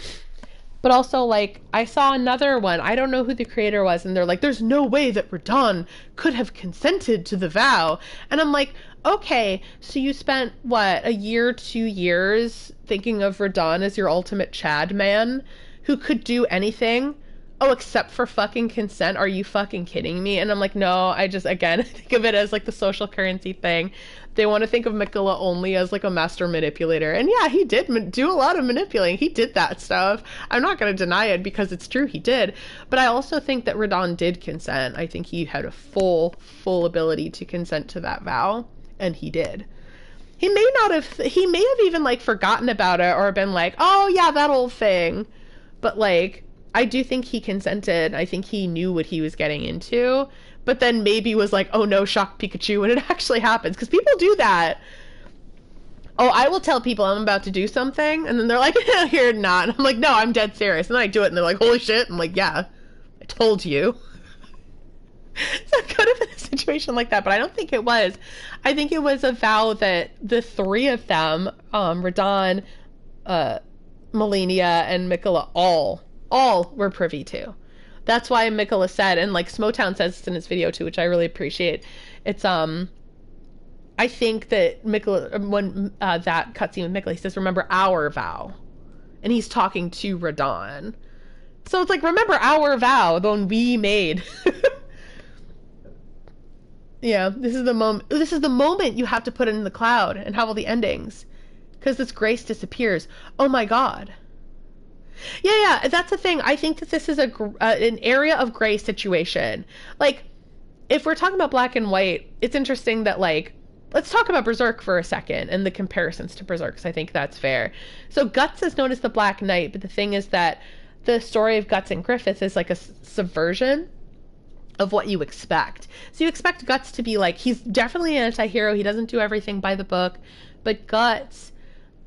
But also, like, I saw another one. I don't know who the creator was, and they're like, there's no way that Radagon could have consented to the vow. And I'm like, okay, so you spent, what, a year, 2 years thinking of Radagon as your ultimate Chad man who could do anything? Oh, except for fucking consent? Are you fucking kidding me? And I'm like, no, I just, again, think of it as, like, the social currency thing. They want to think of Miquella only as, like, a master manipulator. And yeah, he did do a lot of manipulating. He did that stuff. I'm not going to deny it because it's true, he did. But I also think that Radagon did consent. I think he had a full ability to consent to that vow, and he did. He may have even, like, forgotten about it or been like, oh, yeah, that old thing. But, like, I do think he consented. I think he knew what he was getting into, but then maybe was like, oh no, shock Pikachu when it actually happens. Because people do that. Oh, I will tell people I'm about to do something, and then they're like, you're not. And I'm like, no, I'm dead serious. And then I do it, and they're like, holy shit. I'm like, yeah, I told you. So it could have been a situation like that, but I don't think it was. I think it was a vow that the three of them, Radagon, Melania, and Miquella, all were privy to. That's why Miquella said, and like Smotown says this in his video too, which I really appreciate. It's I think that Miquella, when that cutscene with Miquella, he says, "Remember our vow," and he's talking to Radagon. So it's like, remember our vow, the one we made. Yeah, this is the moment. This is the moment you have to put it in the cloud and have all the endings, because this grace disappears. Oh my god. Yeah, that's the thing. I think that this is an area of gray situation. Like, if we're talking about black and white, it's interesting that, like, let's talk about Berserk for a second and the comparisons to Berserk, because I think that's fair. So Guts is known as the Black Knight, but the thing is that the story of Guts and Griffith is like a subversion of what you expect. So you expect Guts to be like, he's definitely an anti-hero, he doesn't do everything by the book, but Guts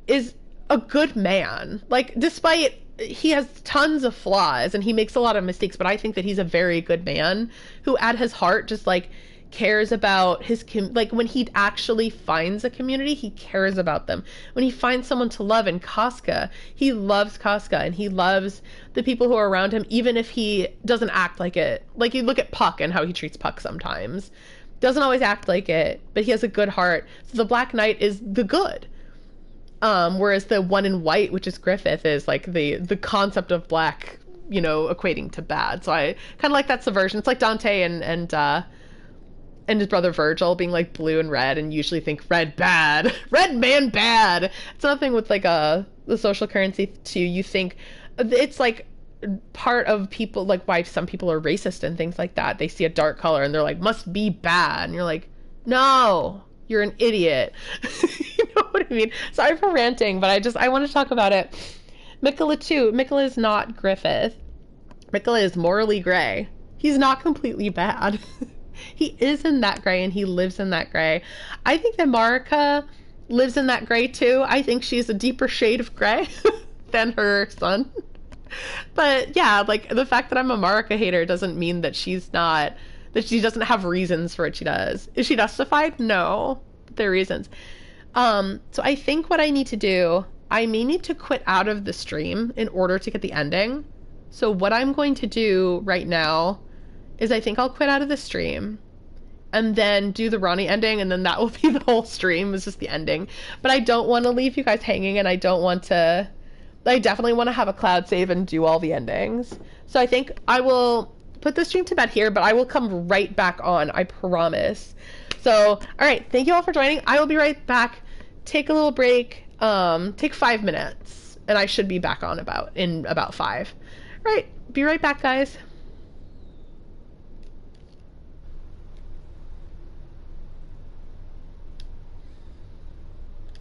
is a good man. Like, despite he has tons of flaws and he makes a lot of mistakes, but I think that he's a very good man who at his heart just, like, cares about his like, when he actually finds a community, he cares about them. When he finds someone to love in Casca, he loves Casca and he loves the people who are around him, even if he doesn't act like it. Like, you look at Puck and how he treats Puck sometimes. Doesn't always act like it, but he has a good heart. So the Black Knight is the good. Whereas the one in white, which is Griffith, is like the concept of black, you know, equating to bad. So I kind of like that subversion. It's like Dante and and his brother Virgil being like blue and red, and usually think red bad, red man bad. It's another thing with like the social currency too. You think it's like part of people, like why some people are racist and things like that. They see a dark color and they're like must be bad, and you're like, no, you're an idiot. You know what I mean? Sorry for ranting, but I want to talk about it. Mikola too. Mikola is not Griffith. Mikola is morally gray. He's not completely bad. He is in that gray and he lives in that gray. I think that Marika lives in that gray too. I think she's a deeper shade of gray than her son. But yeah, like the fact that I'm a Marika hater doesn't mean that that she doesn't have reasons for what she does. Is she justified? No. There are reasons. So I think what I need to do, I may need to quit out of the stream in order to get the ending. So what I'm going to do right now is I think I'll quit out of the stream and then do the Ronnie ending, and then that will be the whole stream. It's just the ending. But I don't want to leave you guys hanging, and I definitely want to have a cloud save and do all the endings. So I think I will put the stream to bed here, but I will come right back on, I promise. So, all right, thank you all for joining. I will be right back. Take a little break. Take 5 minutes, and I should be back on in about 5. All right, be right back, guys.